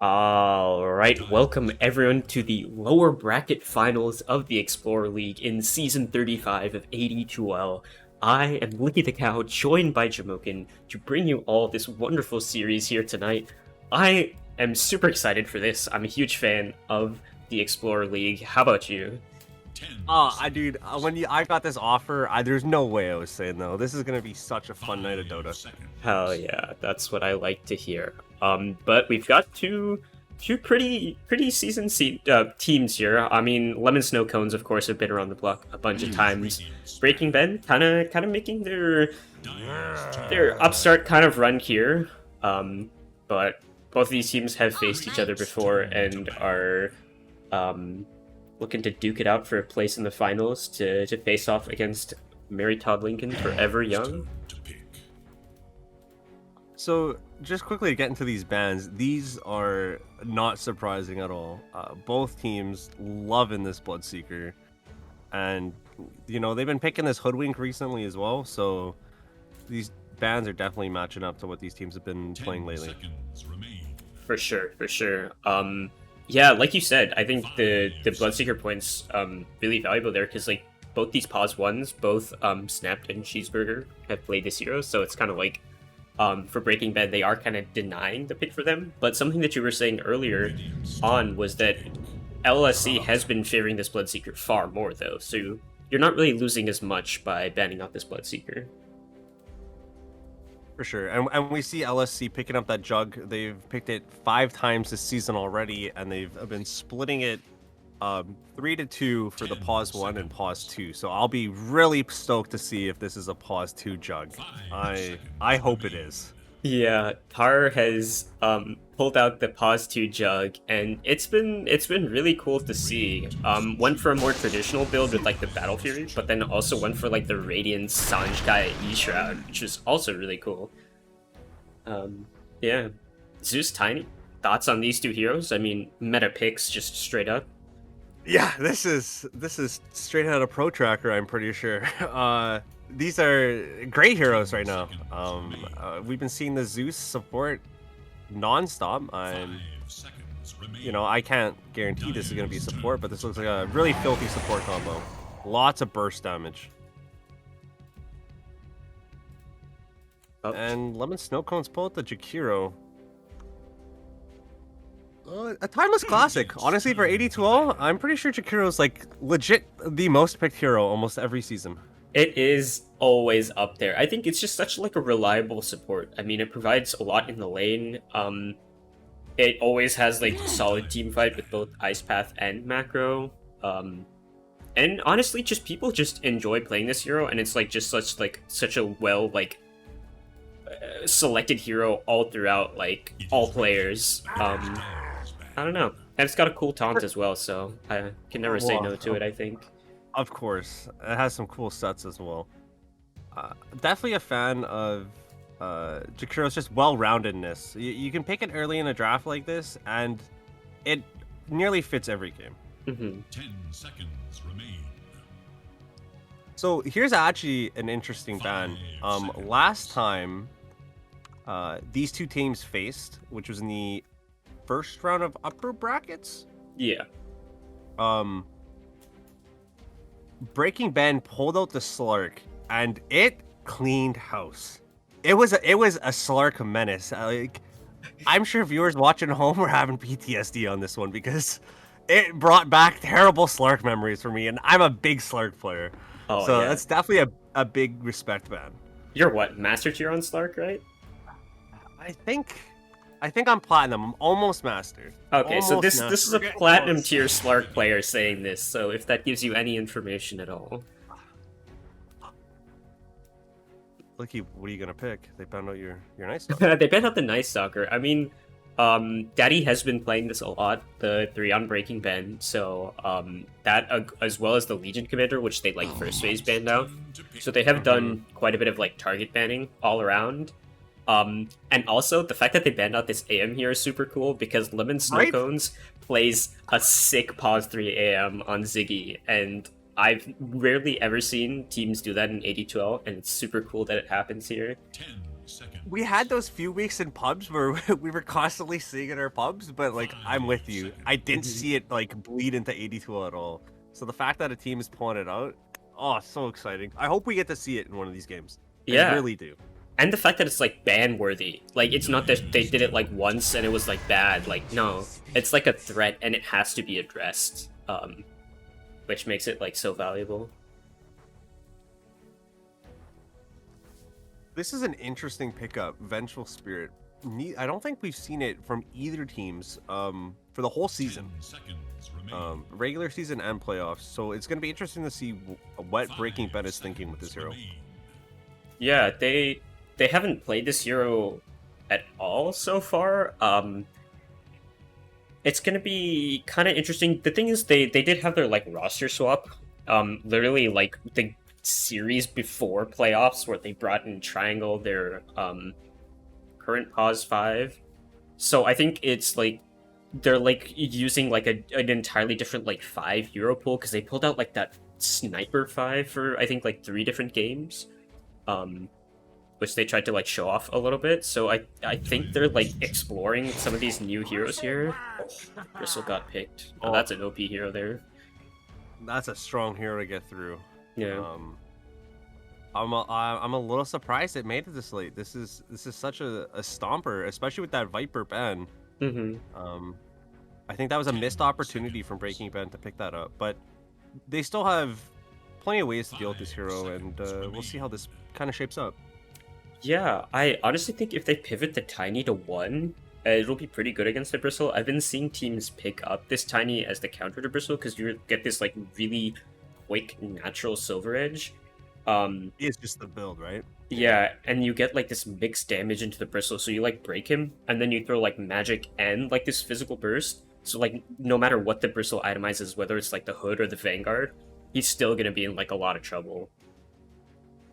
Alright, welcome everyone to the lower bracket finals of the Explorer League in Season 35 of AD2L. I am Licky the Cow, joined by Jamokin, to bring you all this wonderful series here tonight. I am super excited for this. I'm a huge fan of the Explorer League. How about you? Dude, I got this offer, there's no way I was saying no. This is gonna be such a fun night of Dota. Hell yeah, that's what I like to hear. But we've got two pretty seasoned teams here. I mean, Lemon Snow Cones, of course, have been around the block a bunch of times. Breaking Ben, kind of making their upstart kind of run here. But both of these teams have faced each other before and are looking to duke it out for a place in the finals to face off against Mary Todd Lincoln Forever Young. So, just quickly to get into these bans, these are not surprising at all. Both teams loving this Bloodseeker. And, you know, they've been picking this Hoodwink recently as well, so these bans are definitely matching up to what these teams have been playing lately. For sure, for sure. Yeah, like you said, I think the Bloodseeker points really valuable there because like both these pause ones, both Snapped and Cheeseburger have played this hero, so it's kind of like for Breaking Bad they are kind of denying the pick for them. But something that you were saying earlier on was that LSC has been favoring this Bloodseeker far more though, so you're not really losing as much by banning out this Bloodseeker. For sure. And we see LSC picking up that jug. They've picked it 5 times this season already, and they've been splitting it 3-2 for the pause 1 and pause 2. So I'll be really stoked to see if this is a pause 2 jug. I hope it is. Yeah, Tar has pulled out the pause 2 jug, and it's been really cool to see. One for a more traditional build with like the Battle Fury, but then also one for like the Radiant Sanjkai E Shroud, which is also really cool. Yeah, Zeus Tiny, thoughts on these two heroes? I mean, meta picks just straight up. Yeah, this is straight out of Pro Tracker, I'm pretty sure. These are great heroes right now. We've been seeing the Zeus support non-stop. You know, I can't guarantee this is going to be support, but this looks like a really filthy support combo. Lots of burst damage. Oh. And Lemon Snowcone's pull out the Jakiro. A timeless classic. Honestly, for AD2L, I'm pretty sure Jakiro's like legit the most picked hero almost every season. It is always up there. I think it's just such like a reliable support. I mean, it provides a lot in the lane. It always has like solid team fight with both Ice Path and Macro. And honestly, just people just enjoy playing this hero, and it's like just such a well like selected hero all throughout like all players. I don't know, and it's got a cool taunt as well, so I can never say no to it. I think. Of course, it has some cool sets as well. Definitely a fan of Jakiro's just well-roundedness. You can pick it early in a draft like this, and it nearly fits every game. 10 seconds remain. So here's actually an interesting ban. Last time these two teams faced, which was in the first round of upper brackets. Yeah. Breaking Ben pulled out the Slark, and it cleaned house. It was a Slark menace. I'm sure viewers watching at home were having PTSD on this one because it brought back terrible Slark memories for me, and I'm a big Slark player. Oh, so yeah. that's definitely a big respect ban. You're what, Master Tier on Slark, right? I think I'm Platinum. I'm almost Master. Okay, almost so this master. is a Platinum Tier Slark player saying this, so if that gives you any information at all. Lucky, what are you gonna pick? They found out your Night Stalker. They banned out the Night Stalker. I mean, Daddy has been playing this a lot, the 3 on Breaking Ben, so that as well as the Legion Commander, which they like first phase banned out. So they have done quite a bit of like target banning all around. And also the fact that they banned out this AM here is super cool because Lemon Snowcones plays a sick pause 3 AM on Ziggy, and I've rarely ever seen teams do that in AD2L, and it's super cool that it happens here. 10 seconds. We had those few weeks in pubs where we were constantly seeing in our pubs, but like I'm with you. I didn't see it like bleed into AD2L at all. So the fact that a team is pulling it out, oh, so exciting. I hope we get to see it in one of these games. I Yeah. really do. And the fact that it's like ban worthy. Like it's not that they did it like once and it was like bad. Like no, it's like a threat and it has to be addressed. Which makes it like so valuable. This is an interesting pickup, Vengeful Spirit. I don't think we've seen it from either teams for the whole 10 season. seconds remain. Regular season and playoffs. So it's going to be interesting to see what Breaking Ben is thinking with this hero. Yeah, they haven't played this hero at all so far. It's gonna be kind of interesting. The thing is, they did have their like roster swap. Literally like the series before playoffs where they brought in Triangle, their current pause 5. So I think it's like they're like using like an entirely different like 5 hero pool because they pulled out like that sniper 5 for I think like 3 different games. Which they tried to like show off a little bit. So I think they're like exploring some of these new heroes here. Oh, Bristle got picked. Oh, that's an OP hero there. That's a strong hero to get through. Yeah. I'm a little surprised it made it this late. This is such a stomper, especially with that Viper ban. I think that was a missed opportunity from Breaking Ben to pick that up, but they still have plenty of ways to deal with this hero, and we'll see how this kind of shapes up. Yeah, I honestly think if they pivot the Tiny to 1, it'll be pretty good against the Bristle. I've been seeing teams pick up this Tiny as the counter to Bristle because you get this like really quick natural Silver Edge. It's just the build, right? Yeah, and you get like this mixed damage into the Bristle, so you like break him, and then you throw like magic and like this physical burst. So like no matter what the Bristle itemizes, whether it's like the Hood or the Vanguard, he's still gonna be in like a lot of trouble.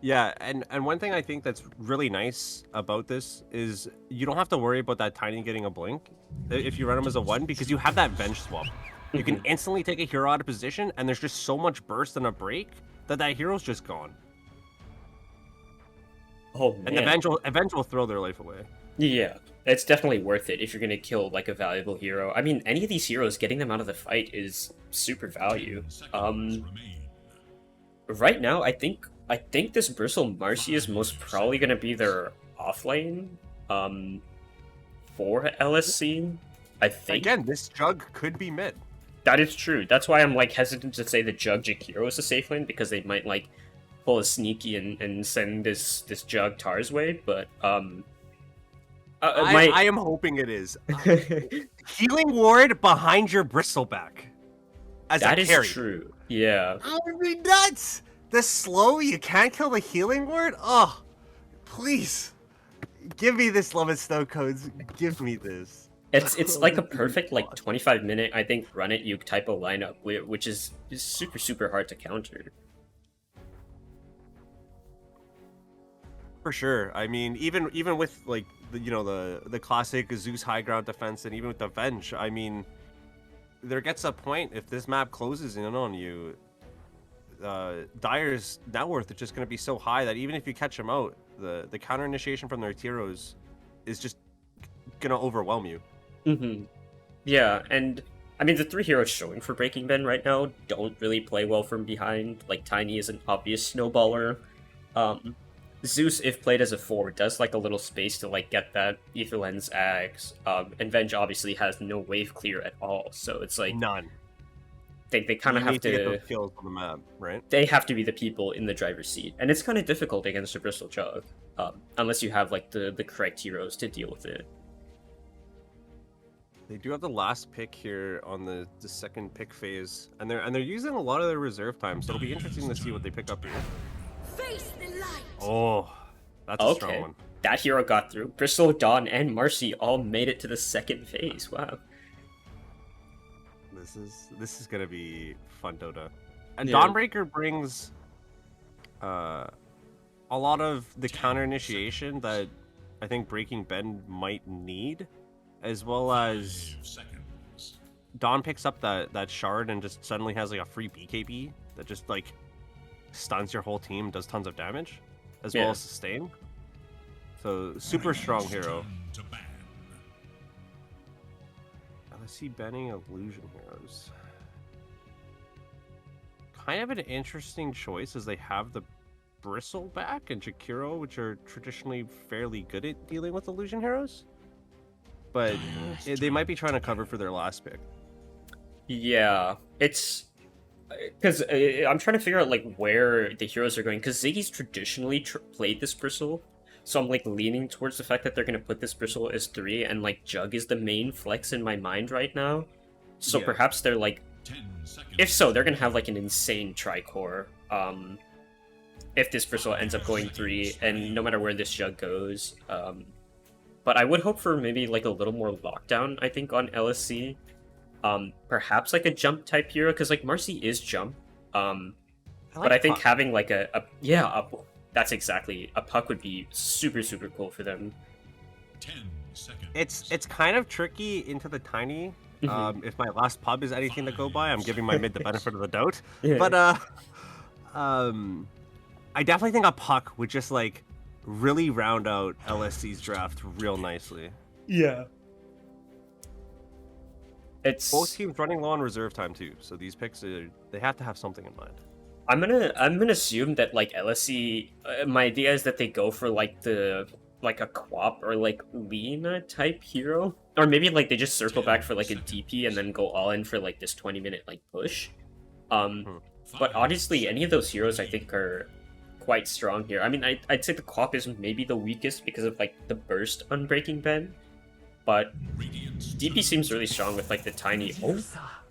Yeah, and one thing I think that's really nice about this is you don't have to worry about that Tiny getting a blink if you run him as a 1 because you have that Venge swap. You can instantly take a hero out of position, and there's just so much burst and a break that hero's just gone. Oh man. And Avenge will throw their life away. Yeah, it's definitely worth it if you're gonna kill like a valuable hero. I mean, any of these heroes, getting them out of the fight is super value. 10 seconds remain. Right now, I think this Bristle Marcy is most probably gonna be their offlane. For LSC, I think. Again, this Jug could be mid. That is true. That's why I'm like hesitant to say the Jug Jakiro is a safe lane because they might like pull a sneaky and send this Jug Tar's way. But I am hoping it is. Healing ward behind your Bristleback. As that a is carry. true. Yeah. I would be nuts. The slow, you can't kill the healing ward. Oh, please, give me this Love and Snow codes. Give me this. It's like a perfect like 25-minute I think run it you type of lineup, which is super hard to counter. For sure. I mean, even with like the classic Zeus high ground defense, and even with the Venge, I mean, there gets a point if this map closes in on you. Dire's net worth is just going to be so high that even if you catch him out, the counter initiation from their heroes is just going to overwhelm you. Yeah, and I mean the 3 heroes showing for Breaking Ben right now don't really play well from behind. Like Tiny is an obvious snowballer. Zeus, if played as a 4, does like a little space to like get that Ether Lens Axe. And Venge obviously has no wave clear at all, so it's like none. They kind of have to get those kills on the map, right? They have to be the people in the driver's seat, and it's kind of difficult against a Bristle Jug, unless you have like the correct heroes to deal with it. They do have the last pick here on the second pick phase, and they're using a lot of their reserve time, so it'll be interesting to see what they pick up here. Face the light. Oh, that's a strong one. That hero got through. Bristle, Dawn, and Marcy all made it to the second phase. Wow. This is gonna be fun, Dota. And Yeah. Dawnbreaker brings a lot of the counter initiation that I think Breaking Ben might need, as well as 5 seconds. Dawn picks up that shard and just suddenly has like a free BKB that just like stuns your whole team, does tons of damage, as well Yeah. as sustain. So super strong hero. Return to ban. LSC banning illusion heroes. Kind of an interesting choice as they have the Bristleback and Jakiro, which are traditionally fairly good at dealing with illusion heroes. But they might be trying to cover for their last pick. Yeah, it's because I'm trying to figure out like where the heroes are going because Ziggy's traditionally played this bristle, so I'm like leaning towards the fact that they're gonna put this bristle as 3 and like Jug is the main flex in my mind right now. So Yeah. perhaps they're like, 10 seconds. if so, they're gonna have like an insane tricore. If this bristle ends up going 3, and no matter where this Jug goes, but I would hope for maybe like a little more lockdown. I think on LSC. Perhaps like a jump type hero because like Marcy is jump. But I think Puck. having like that's exactly a puck would be super cool for them. 10 seconds. It's kind of tricky into the tiny. Mhm. If my last pub is anything to go by, I'm giving my mid the benefit of the doubt. Yeah. But I definitely think a puck would just like really round out LSC's draft real nicely. Yeah. It's Both teams running low on reserve time too, so these picks they have to have something in mind. I'm gonna assume that like LSC. My idea is that they go for like a Quap or like Lena type hero, or maybe like they just circle back for like a DP and then go all in for like this 20-minute like push. But honestly, any of those heroes I think are quite strong here. I mean, I'd say the Quap is maybe the weakest because of like the burst on Breaking Ben, but Radiant's DP seems really strong with like the tiny. Oh,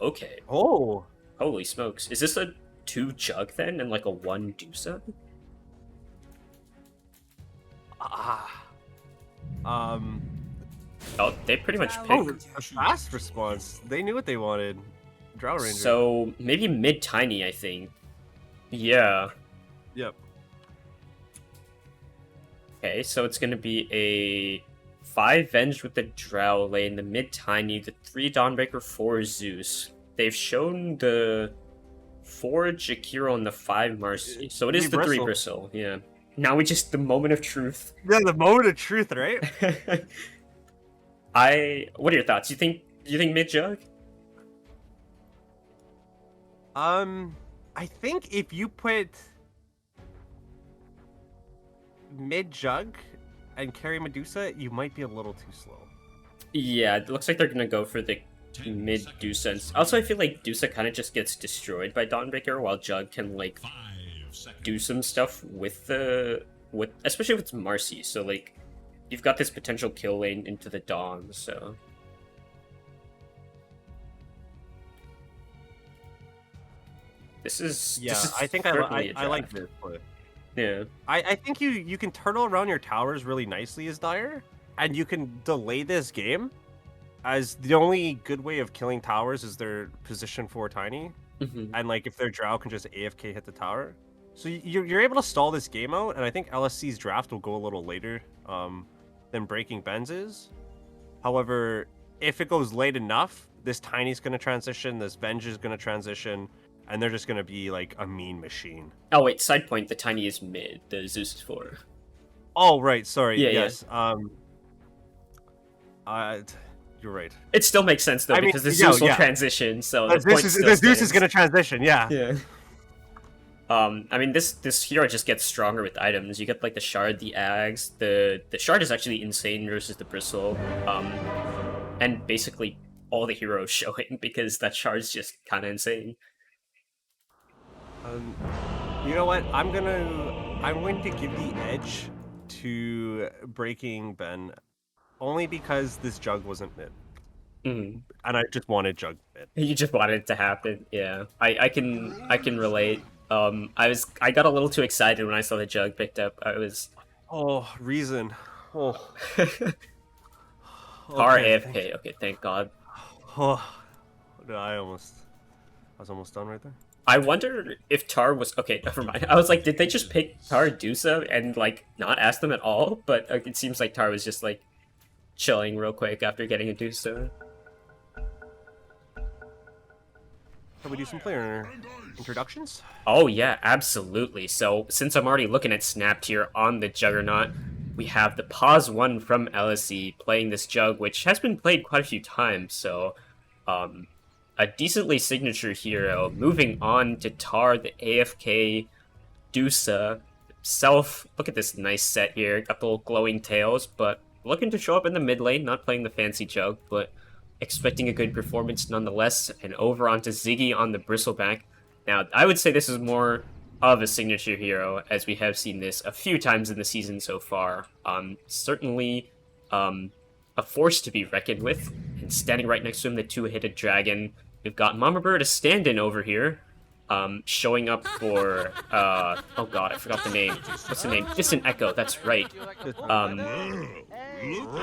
okay. Oh, Holy smokes! Is this a 2 Jug then and like a 1 Dusa? Oh, they pretty much oh, picked. a fast response. They knew what they wanted. Drow Ranger. So maybe mid tiny, I think. Yeah. Yep. Okay, so it's gonna be a 5 Venge with the Drow lane, the mid tiny, the 3 Dawnbreaker, 4 Zeus. They've shown the 4 Jakiro and the 5 Marcy, so it is the 3 Bristle. Yeah. Now we just the moment of truth. Yeah, the moment of truth, right? What are your thoughts? You think mid Jug? I think if you put mid Jug and carry Medusa, you might be a little too slow. Yeah, it looks like they're gonna go for the 10 mid seconds. Dusa. Also, I feel like Dusa kind of just gets destroyed by Dawnbreaker, while Jug can like 5 seconds. do some stuff with especially with Marcy. So like, you've got this potential kill lane into the Dawn. So this is I think I certainly a like draft. this play. Yeah. I think you can turtle around your towers really nicely as Dire, and you can delay this game, as the only good way of killing towers is their position 4 tiny, Mhm. and like if their Drow can just AFK hit the tower. So you're able to stall this game out, and I think LSC's draft will go a little later than Breaking Ben's is. However, if it goes late enough, this Tiny's going to transition, this Venge is going to transition, and they're just going to be like a mean machine. Oh wait, side point: the tiny is mid. The Zeus is 4. Oh, right. Sorry. Yeah, yes. You're right. It still makes sense though I mean, because the yeah, Zeus will yeah. transition. So The the point Zeus still is stands. going to transition. Yeah. Yeah. I mean, this hero just gets stronger with items. You get like the shard, the ags. The shard is actually insane versus the bristle. And basically all the heroes showing because that shard's just kind of insane. You know what? I'm going to give the edge to Breaking Ben, only because this Jug wasn't mid, Mhm. and I just wanted Jug mid. You just wanted it to happen. Yeah, I can relate. I got a little too excited when I saw the Jug picked up. I was Oh, reason. Oh. Tar Okay, AFK. Okay, thank God. Oh, no, I was almost done right there. I wonder if Tar was okay. Never mind. I was like, did they just pick Tar Dusa and like not ask them at all? But it seems like Tar was just like chilling real quick after getting a Dusa. Can we do some player introductions? Oh yeah, absolutely. So since I'm already looking at Snapped here on the Juggernaut, we have the pause 1 from LSE playing this jug, which has been played quite a few times, so a decently signature hero. Moving on to Tar, the AFK Dusa himself. Look at this nice set here. Got the little glowing tails, but looking to show up in the mid lane, not playing the fancy jug, but expecting a good performance nonetheless. And over onto Ziggy on the Bristleback. Now, I would say this is more of a signature hero, as we have seen this a few times in the season so far. Certainly a force to be reckoned with. And standing right next to him, the two-headed dragon. We've got Mama Bird, a stand-in over here, showing up for, oh god, I forgot the name. What's the name? Distant Echo, that's right.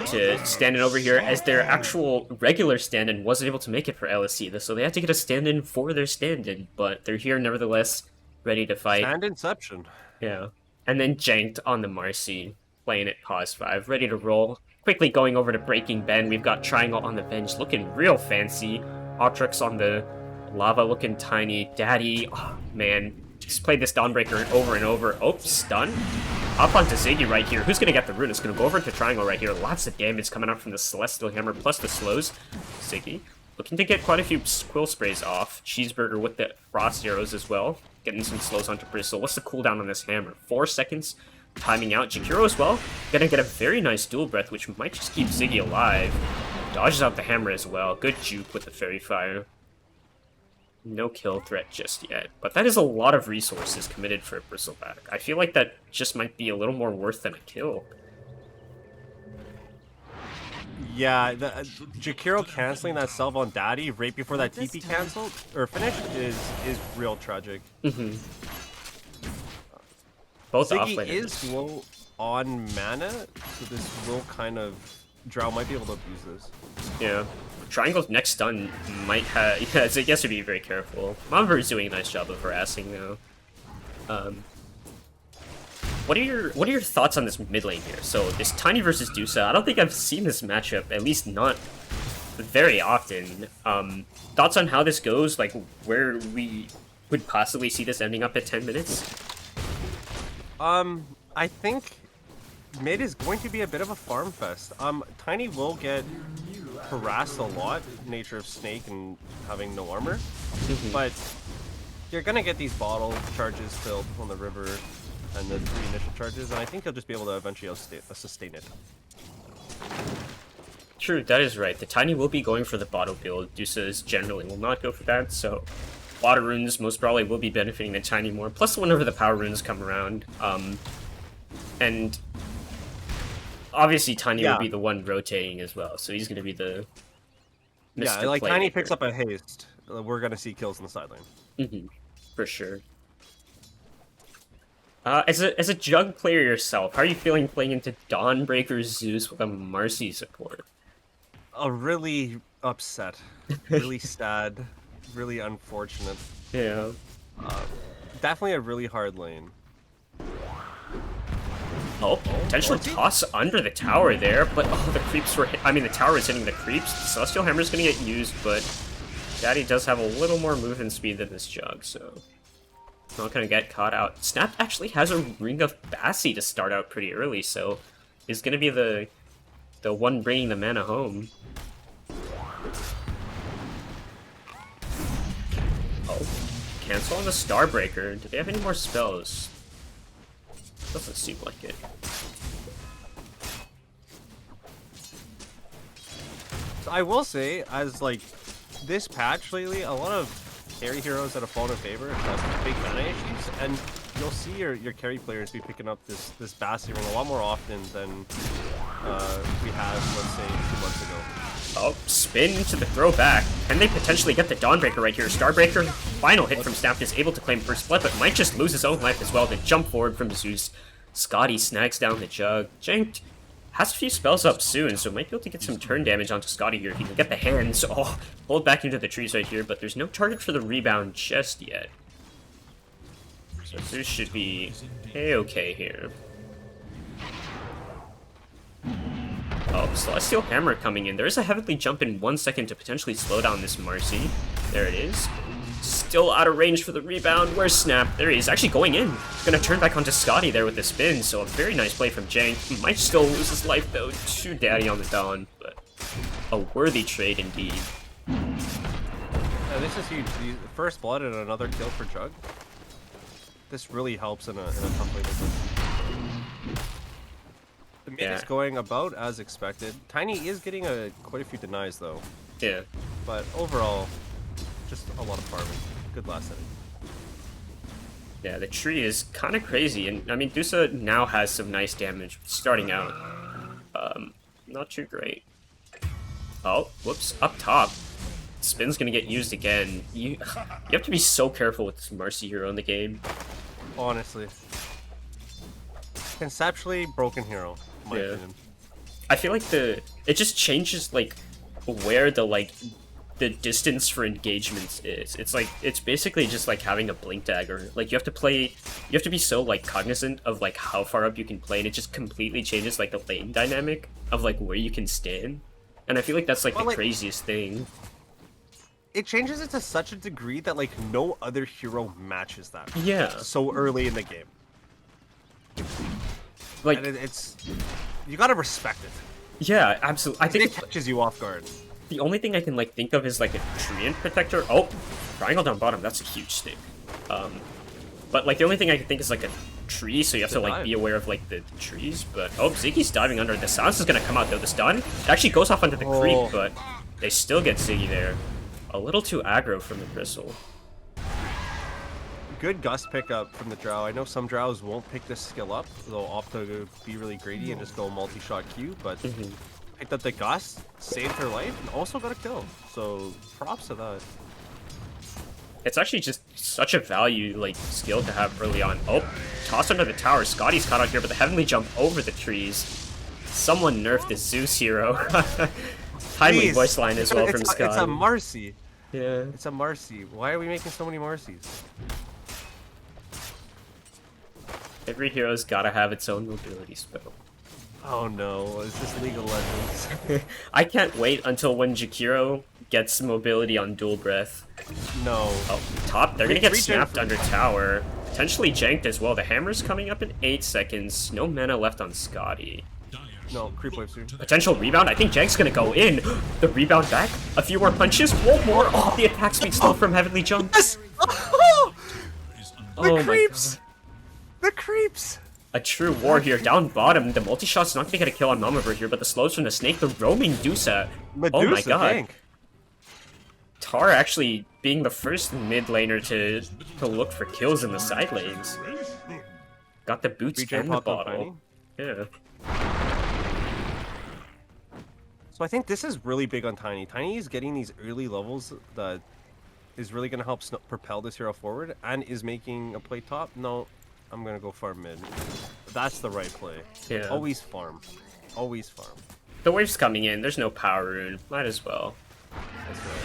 To stand in over here, as their actual regular stand-in wasn't able to make it for LSE, so they had to get a stand-in for their stand-in, but they're here nevertheless, ready to fight. And Inception. Yeah. And then Janked on the Marcy, playing at pause 5, ready to roll. Quickly going over to Breaking Ben, we've got Triangle on the bench, looking real fancy. Autrix on the lava, looking tiny. Daddy, oh man, just played this Dawnbreaker over and over. Oh, stun. Up onto Ziggy right here. Who's gonna get the rune? It's gonna go over to Triangle right here. Lots of damage coming out from the Celestial Hammer, plus the slows. Ziggy looking to get quite a few quill sprays off. Cheeseburger with the frost arrows as well. Getting some slows onto Bristle. What's the cooldown on this hammer? 4 seconds. Timing out. Jakiro as well. Gonna get a very nice dual breath, which might just keep Ziggy alive. Dodges out the hammer as well. Good juke with the Fairy Fire. No kill threat just yet. But that is a lot of resources committed for a Bristleback. I feel like that just might be a little more worth than a kill. Yeah, Jakiro canceling that salve on Daddy right before that TP canceled or finished is real tragic. Mm-hmm. Both Ziggy offlane is low on mana, so this will kind of Drow might be able to abuse this. Yeah. Triangle's next stun might have... Yeah, so I guess to be very careful. Monver's doing a nice job of harassing, though. What are your thoughts on this mid lane here? So, this Tiny versus Dusa, I don't think I've seen this matchup, at least not very often. Thoughts on how this goes? Like, where we would possibly see this ending up at 10 minutes? I think mid is going to be a bit of a farm fest. Tiny will get harassed a lot, nature of Snake and having no armor, but you're gonna get these bottle charges filled on the river and the 3 initial charges, and I think he'll just be able to eventually sustain it. True, that is right. The Tiny will be going for the bottle build. Dusa's generally will not go for that, so water runes most probably will be benefiting the Tiny more, plus whenever the power runes come around. And obviously Tiny will be the one rotating as well, so he's going to be the Mr. Yeah, like Tiny Playmaker. picks up a haste, we're going to see kills on the sideline. Mm-hmm. For sure. As a jug player yourself, how are you feeling playing into Dawnbreaker Zeus with a Marcy support? Really upset, really sad, really unfortunate. Yeah. Definitely a really hard lane. Oh, potentially toss under the tower there, but oh, the creeps were the tower was hitting the creeps. The Celestial Hammer's gonna get used, but Daddy does have a little more movement speed than this jug, so not gonna get caught out. Snap actually has a Ring of Bassi to start out pretty early, so is gonna be the one bringing the mana home. Oh, cancel on the Starbreaker. Do they have any more spells? Doesn't seem like it. So I will say, as like this patch lately, a lot of carry heroes that have fallen in favor have big mana issues, and you'll see your carry players be picking up this Bassi ring a lot more often than we had, let's say, 2 months ago. Oh, spin to the throwback. Can they potentially get the Dawnbreaker right here? Starbreaker, final hit from Snap, is able to claim first blood, but might just lose his own life as well. The jump forward from Zeus. Scotty snags down the jug. Janked has a few spells up soon, so might be able to get some turn damage onto Scotty here. He can get the hands. Oh, pulled back into the trees right here, but there's no target for the rebound just yet. So Zeus should be a-okay here. Oh, Celestial Hammer coming in. There is a Heavenly Jump in 1 second to potentially slow down this Marcy. There it is. Still out of range for the rebound. Where's Snap? There he is, actually going in. Gonna turn back onto Scotty there with the spin, so a very nice play from Jank. He might still lose his life though to Daddy on the Dawn, but a worthy trade indeed. Yeah, this is huge. The first blood and another kill for Jug. This really helps in a tough lane like this. The mid is going about as expected. Tiny is getting quite a few denies though. Yeah. But overall, just a lot of farming. Good last inning. Yeah, the tree is kind of crazy, and I mean, Dusa now has some nice damage starting out. Not too great. Oh, whoops, up top. Spin's gonna get used again. You have to be so careful with this Mercy hero in the game. Honestly. Conceptually, broken hero, in my opinion. I feel like it just changes like where the distance for engagements is. It's basically just like having a blink dagger. Like you have to be so like cognizant of like how far up you can play, and it just completely changes like the lane dynamic of like where you can stand. And I feel like that's like the craziest thing. It changes it to such a degree that like no other hero matches that. Yeah. So early in the game. Like and it's you gotta respect it. Yeah, absolutely. I think it catches you off guard. The only thing I can like think of is like a Treant Protector. Oh, triangle down bottom. That's a huge stick. But like the only thing I can think is like a tree, so you have to like be aware of like the trees. But oh, Ziggy's diving under. The silence is gonna come out though. The stun it actually goes off under the creep, but they still get Ziggy there. A little too aggro from the Bristle. Good gust pickup from the Drow. I know some Drows won't pick this skill up. They'll opt to be really greedy and just go multi-shot Q, but picked up the gust, saved her life, and also got a kill. So props to that. It's actually just such a value like skill to have early on. Oh, toss under the tower. Scotty's caught out here, but the heavenly jump over the trees. Someone nerfed the Zeus hero. Timely voice line as well from Scotty. It's a Marcy. Yeah. It's a Marcy. Why are we making so many Marcies? Every hero's gotta have its own mobility spell. Oh no, is this League of Legends? I can't wait until when Jakiro gets mobility on Dual Breath. No. Oh, top, they're gonna get snapped under tower. Potentially janked as well. The hammer's coming up in 8 seconds. No mana left on Scotty. No, creep wave soon. Potential rebound. I think Jank's gonna go in. The rebound back. A few more punches. One more. Oh, the attack speed still from Heavenly Jump. Yes! Oh, the creeps! The creeps! A true war here. Down bottom. The multi-shot's not gonna get a kill on Mamaver here, but the slows from the snake. The roaming Dusa. Oh my god. Dang. Tar actually being the first mid laner to look for kills in the side lanes. Got the boots and the bottle. Yeah. So I think this is really big on Tiny. Tiny is getting these early levels that is really going to help propel this hero forward and is making a play top. No, I'm going to go farm mid. That's the right play. Yeah. Always farm. Always farm. The wave's coming in. There's no power rune. Might as well. That's right.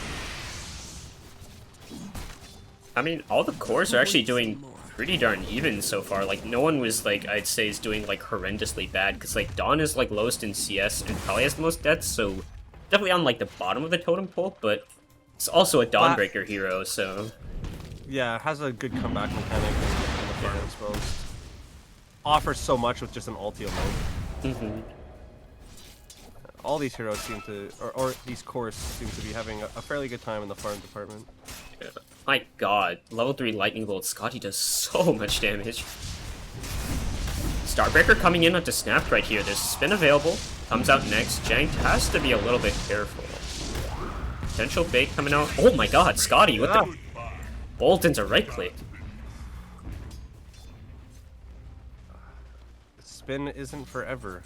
I mean, all the cores are actually doing pretty darn even so far. Like, no one was, like, I'd say is doing, like, horrendously bad. Because, like, Dawn is, like, lowest in CS and probably has the most deaths. So, definitely on, like, the bottom of the totem pole. But it's also a Dawnbreaker hero, so... Yeah, it has a good comeback mechanic in the front exposed. Offers so much with just an ulti mode. All these heroes seem to, or these cores seem to be having a fairly good time in the farm department. Yeah. My god, level 3 Lightning Bolt. Scotty does so much damage. Starbreaker coming in onto Snapped right here. There's spin available. Comes out next. Jank has to be a little bit careful. Potential bait coming out. Oh my god, Scotty with the bolt into right click. Spin isn't forever.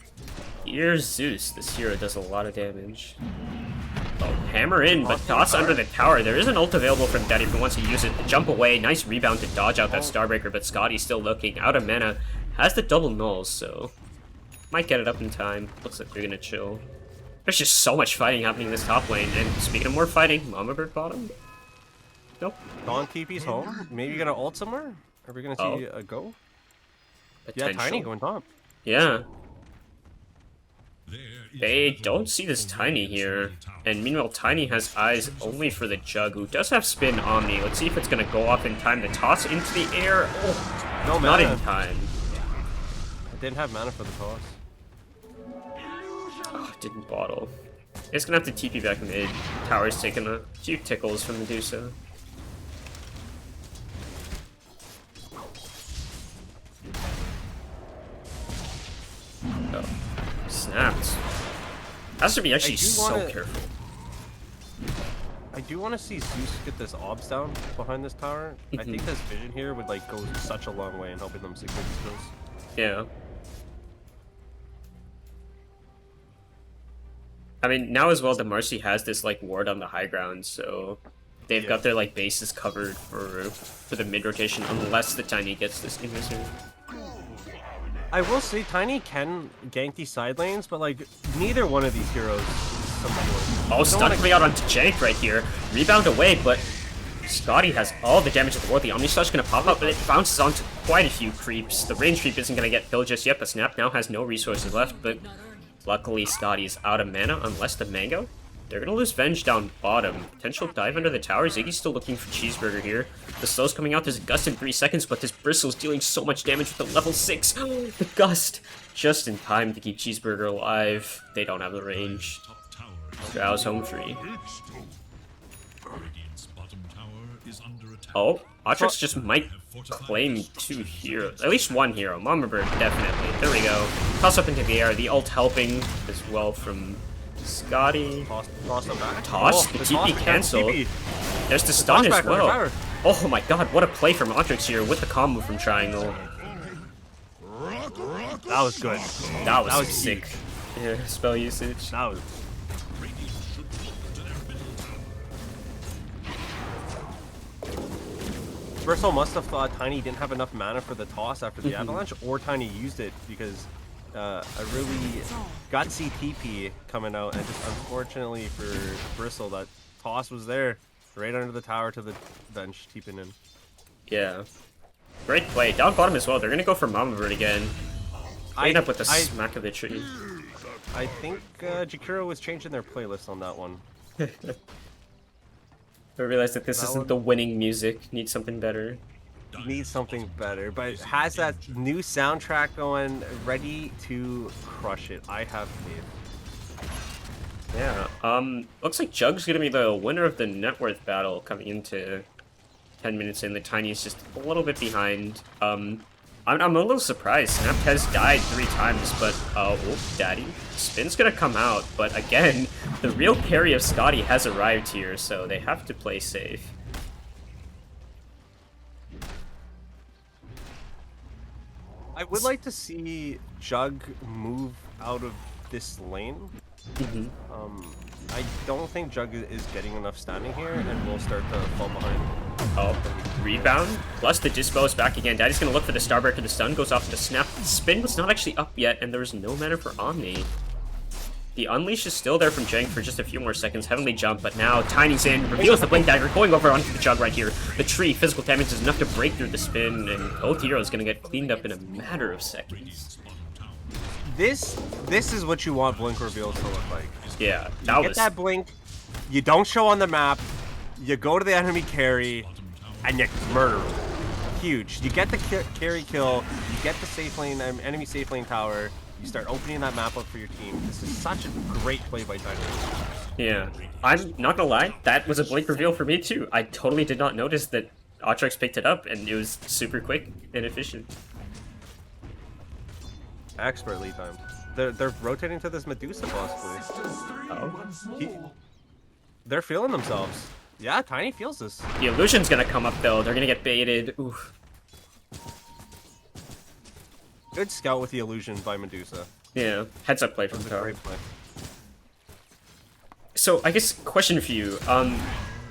Here's Zeus. This hero does a lot of damage. Oh, hammer in, but toss under the tower. There is an ult available from Daddy if he wants to use it. Jump away. Nice rebound to dodge out that Starbreaker, but Scotty's still looking out of mana. Has the double nulls, so might get it up in time. Looks like they're gonna chill. There's just so much fighting happening in this top lane. And speaking of more fighting, Mama Bird bottom? Nope. Dawn TP's home. Maybe gonna ult somewhere? Are we gonna see a go? Potential. Yeah, Tiny going top. Yeah. There They don't see this Tiny here. And meanwhile, Tiny has eyes only for the Jug, who does have Spin Omni. Let's see if it's going to go off in time to toss into the air. Oh, No not mana. in time. I didn't have mana for the toss. Oh, didn't bottle. It's going to have to TP back mid. Tower's taking a few tickles from Medusa. Oh, snapped. Has to be actually so careful. I do want to see Zeus get this obs down behind this tower. I think this vision here would like go such a long way in helping them secure these kills. Yeah. I mean, now as well, the Marcy has this like ward on the high ground, so they've got their like bases covered for the mid rotation, unless the Tiny gets this invisor. I will say Tiny can gank these side lanes, but like neither one of these heroes is something Oh, stun coming out onto Jank right here. Rebound away, but Scotty has all the damage in the world. The Omni Slash's gonna pop up, but it bounces onto quite a few creeps. The range creep isn't gonna get killed just yet, but Snap now has no resources left, but luckily Scotty's out of mana unless the Mango. They're gonna lose Venge down bottom. Potential dive under the tower. Ziggy's still looking for Cheeseburger here. The slow's coming out. There's a gust in 3 seconds, but this Bristle's dealing so much damage with the level 6. The gust! Just in time to keep Cheeseburger alive. They don't have the range. Top tower is Drow's home free. Radiant's bottom tower is under attack. Oh, Atrix just might claim 2 heroes. At least 1 hero. Mama Bird, definitely. There we go. Toss up into the air. The ult helping as well from Scotty. Toss them back. Toss? Oh, The the TP toss- cancel. TP. There's the stun toss as back on the well. tower. Oh my god, what a play from Atrix here with the combo from Triangle. That was good. That was was sick. Yeah, spell usage. That was. Bristle must have thought Tiny didn't have enough mana for the toss after the avalanche, or Tiny used it because a really gutsy TP coming out, and just unfortunately for Bristle, that toss was there, right under the tower to the bench, TPing in. Yeah. Great play. Down bottom as well. They're gonna go for Mama Bird again. End up with the smack of the tree. I think Jakiro was changing their playlist on that one. I realized that this That isn't one- the winning music. Need something better. Needs something better, but has that new soundtrack going, ready to crush it. I have faith. Yeah. Looks like Jug's gonna be the winner of the net worth battle coming into 10 minutes in. The Tiny is just a little bit behind. I'm a little surprised. Snap has died 3 times, but oh, Daddy. Spin's gonna come out, but again, the real carry of Scotty has arrived here, so they have to play safe. I would like to see Jug move out of this lane. I don't think Jug is getting enough standing here, and will start to fall behind. Oh, rebound, plus the Dispo is back again. Daddy's gonna look for the Starbreaker, the stun goes off the Snap. Spin was not actually up yet, and there was no mana for Omni. The Unleash is still there from Jank for just a few more seconds. Heavenly Jump, but now Tiny's in, reveals the Blink Dagger, going over onto the Jug right here. The tree, physical damage is enough to break through the Spin, and both heroes gonna get cleaned up in a matter of seconds. This is what you want Blink reveals to look like. Yeah, You that get was... that Blink, you don't show on the map, you go to the enemy carry, and you murder them. Huge. You get the carry kill, you get the safe lane, enemy safe lane tower, you start opening that map up for your team. This is such a great play by Tiny. Yeah, I'm not gonna lie, that was a Blink reveal for me too. I totally did not notice that Atrix picked it up, and it was super quick and efficient. Expertly timed. They're rotating to this Medusa possibly. Oh. They're feeling themselves. Yeah, Tiny feels this. The Illusion's gonna come up though, they're gonna get baited. Oof. Good scout with the illusion by Medusa. Yeah, heads up play from That was a tower. great play. So I guess question for you.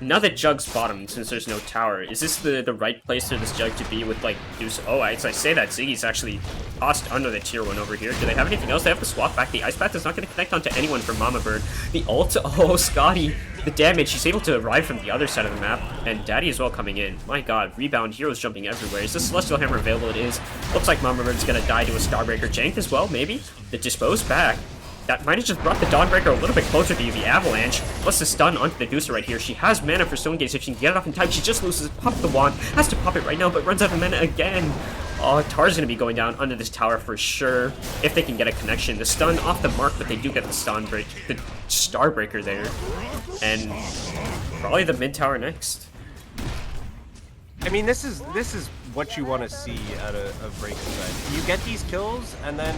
Now that Jug's bottom, since there's no tower, is this the right place for this Jug to be with like Deuce? Oh, as I say that, Ziggy's actually tossed under the tier 1 over here. Do they have anything else? They have to swap back. The Ice Path is not going to connect onto anyone from Mama Bird. The ult, oh, Scotty, the damage. He's able to arrive from the other side of the map, and Daddy as well coming in. My god, rebound, heroes jumping everywhere. Is this Celestial Hammer available? It is. Looks like Mama Bird's going to die to a Starbreaker. Jank as well, maybe? The Dispose back. That might have just brought the Dawnbreaker a little bit closer to you. The Avalanche plus the stun onto the Medusa right here. She has mana for Stone Gaze if she can get it off in time. She just loses. Pop the wand. Has to pop it right now, but runs out of mana again. Oh, Tar's going to be going down under this tower for sure if they can get a connection. The stun off the mark, but they do get the Starbreaker there. And probably the mid tower next. I mean, this is what you want to see out of breaking event. You get these kills, and then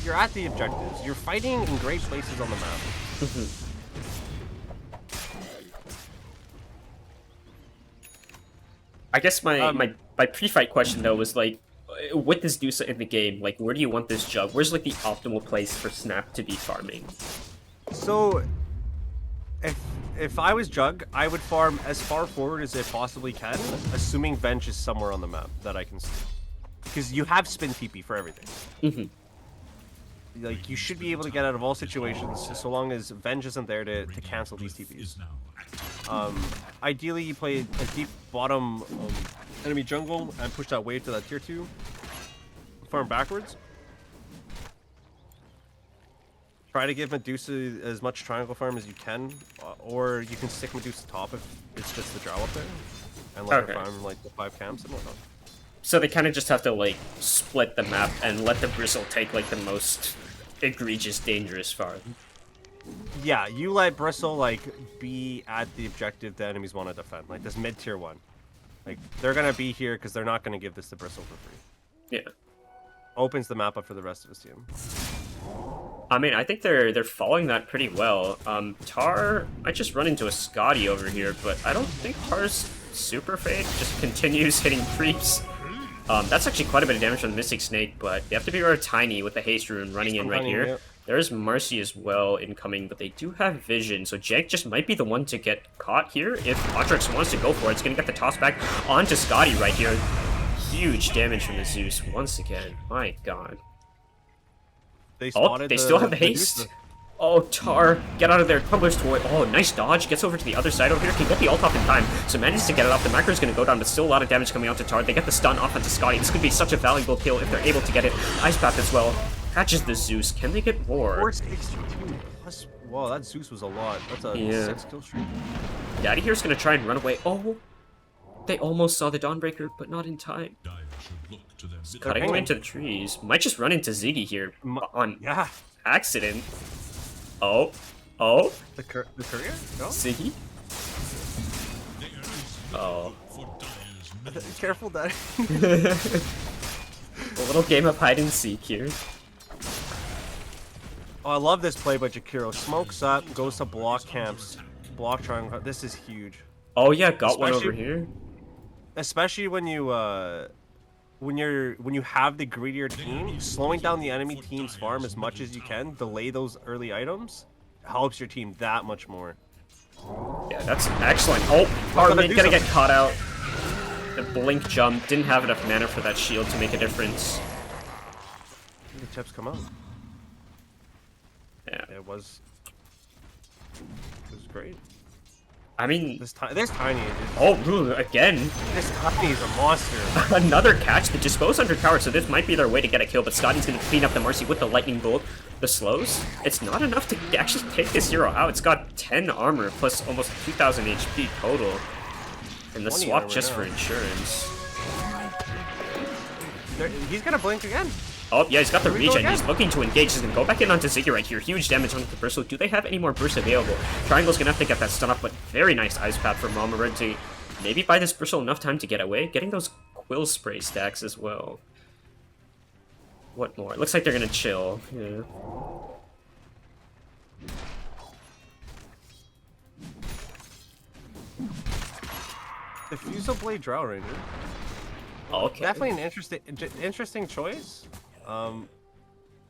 you're at the objectives. You're fighting in great places on the map. I guess my pre-fight question though was like, with this Dusa in the game, like where do you want this jug? Where's like the optimal place for Snap to be farming? So, if I was Jug, I would farm as far forward as it possibly can, assuming Venge is somewhere on the map that I can see. Because you have spin TP for everything. Like, you should be able to get out of all situations, so long as Venge isn't there to cancel these TPs. Ideally, you play a deep bottom enemy jungle and push that wave to that tier 2. Farm backwards. Try to give Medusa as much triangle farm as you can, or you can stick Medusa top if it's just the drow up there, and let her farm like the 5 camps and whatnot. So they kind of just have to like split the map and let the Bristle take like the most egregious, dangerous farm. Yeah, you let Bristle like be at the objective the enemies want to defend, like this mid tier 1. Like they're gonna be here because they're not gonna give this to Bristle for free. Yeah. Opens the map up for the rest of his team. I mean, I think they're following that pretty well. Tar, I just run into a Scotty over here, but I don't think Tar's super fade. Just continues hitting creeps. That's actually quite a bit of damage from the Mystic Snake, but they have to be very tiny with the haste rune running in right here. Yep. There's Marcy as well incoming, but they do have vision, so Jank just might be the one to get caught here. If Atrix wants to go for it, it's going to get the toss back onto Scotty right here. Huge damage from the Zeus once again. My god. They still have the haste. Medusa. Oh, Tar, get out of there. Tumblers toward. Oh, nice dodge. Gets over to the other side over here. Can get the ult off in time. So manages to get it off. The macro is going to go down, but still a lot of damage coming out to Tar. They get the stun off onto Scotty. This could be such a valuable kill if they're able to get it. Ice Path as well. Catches the Zeus. Can they get Roar? 462 plus. Whoa, that Zeus was a lot. That's a 6 kill streak. Daddy here's going to try and run away. Oh, they almost saw the Dawnbreaker, but not in time. Cutting away into the trees. Might just run into Ziggy here on accident. Oh. The courier? No? Ziggy? Oh. Careful, Daddy. A little game of hide and seek here. Oh, I love this play by Jakiro. Smokes up, goes to block camps, block triangle. This is huge. Oh yeah, got one over here. Especially when you when you have the greedier team, slowing down the enemy team's farm as much as you can, delay those early items, helps your team that much more. Yeah, that's excellent. Oh, Armin gonna get caught out. The blink jump didn't have enough mana for that shield to make a difference. The chips come out. Yeah, it was great. I mean, this Tiny. Oh, again. This Tiny is a monster. Another catch. The Dispose under tower, so this might be their way to get a kill, but Scotty's going to clean up the Marcy with the Lightning Bolt. The slows. It's not enough to actually take this hero out. It's got 10 armor plus almost 2,000 HP total. And the swap just for insurance. He's going to blink again. Oh, yeah, he's got the regen. He's looking to engage. He's going to go back in onto Ziggy right here. Huge damage onto the burst. So do they have any more bursts available? Triangle's going to have to get that stun up, but very nice Ice Path for Mama Red to maybe buy this Bristle enough time to get away. Getting those Quill Spray stacks as well. What more? It looks like they're going to chill. Yeah. The Fusel Blade Drow Ranger. Okay. Definitely an interesting choice.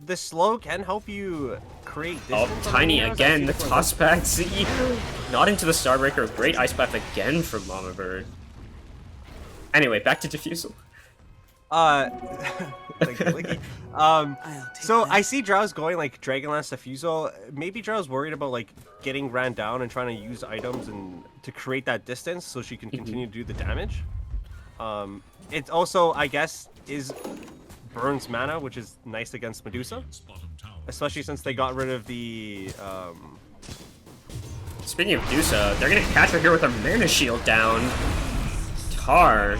The slow can help you create distance. Oh, Tiny again, the toss back Ziggy. Not into the Starbreaker. Great Ice Path again from Mama Bird. Anyway, back to Diffusal. So I see Drow's going like Dragonlance Diffusal. Maybe Drow's worried about like getting ran down and trying to use items and to create that distance so she can continue to do the damage. It also, I guess, burns mana, which is nice against Medusa. especially since they got rid of the Speaking of Dusa, they're gonna catch her here with a mana shield down. Tar.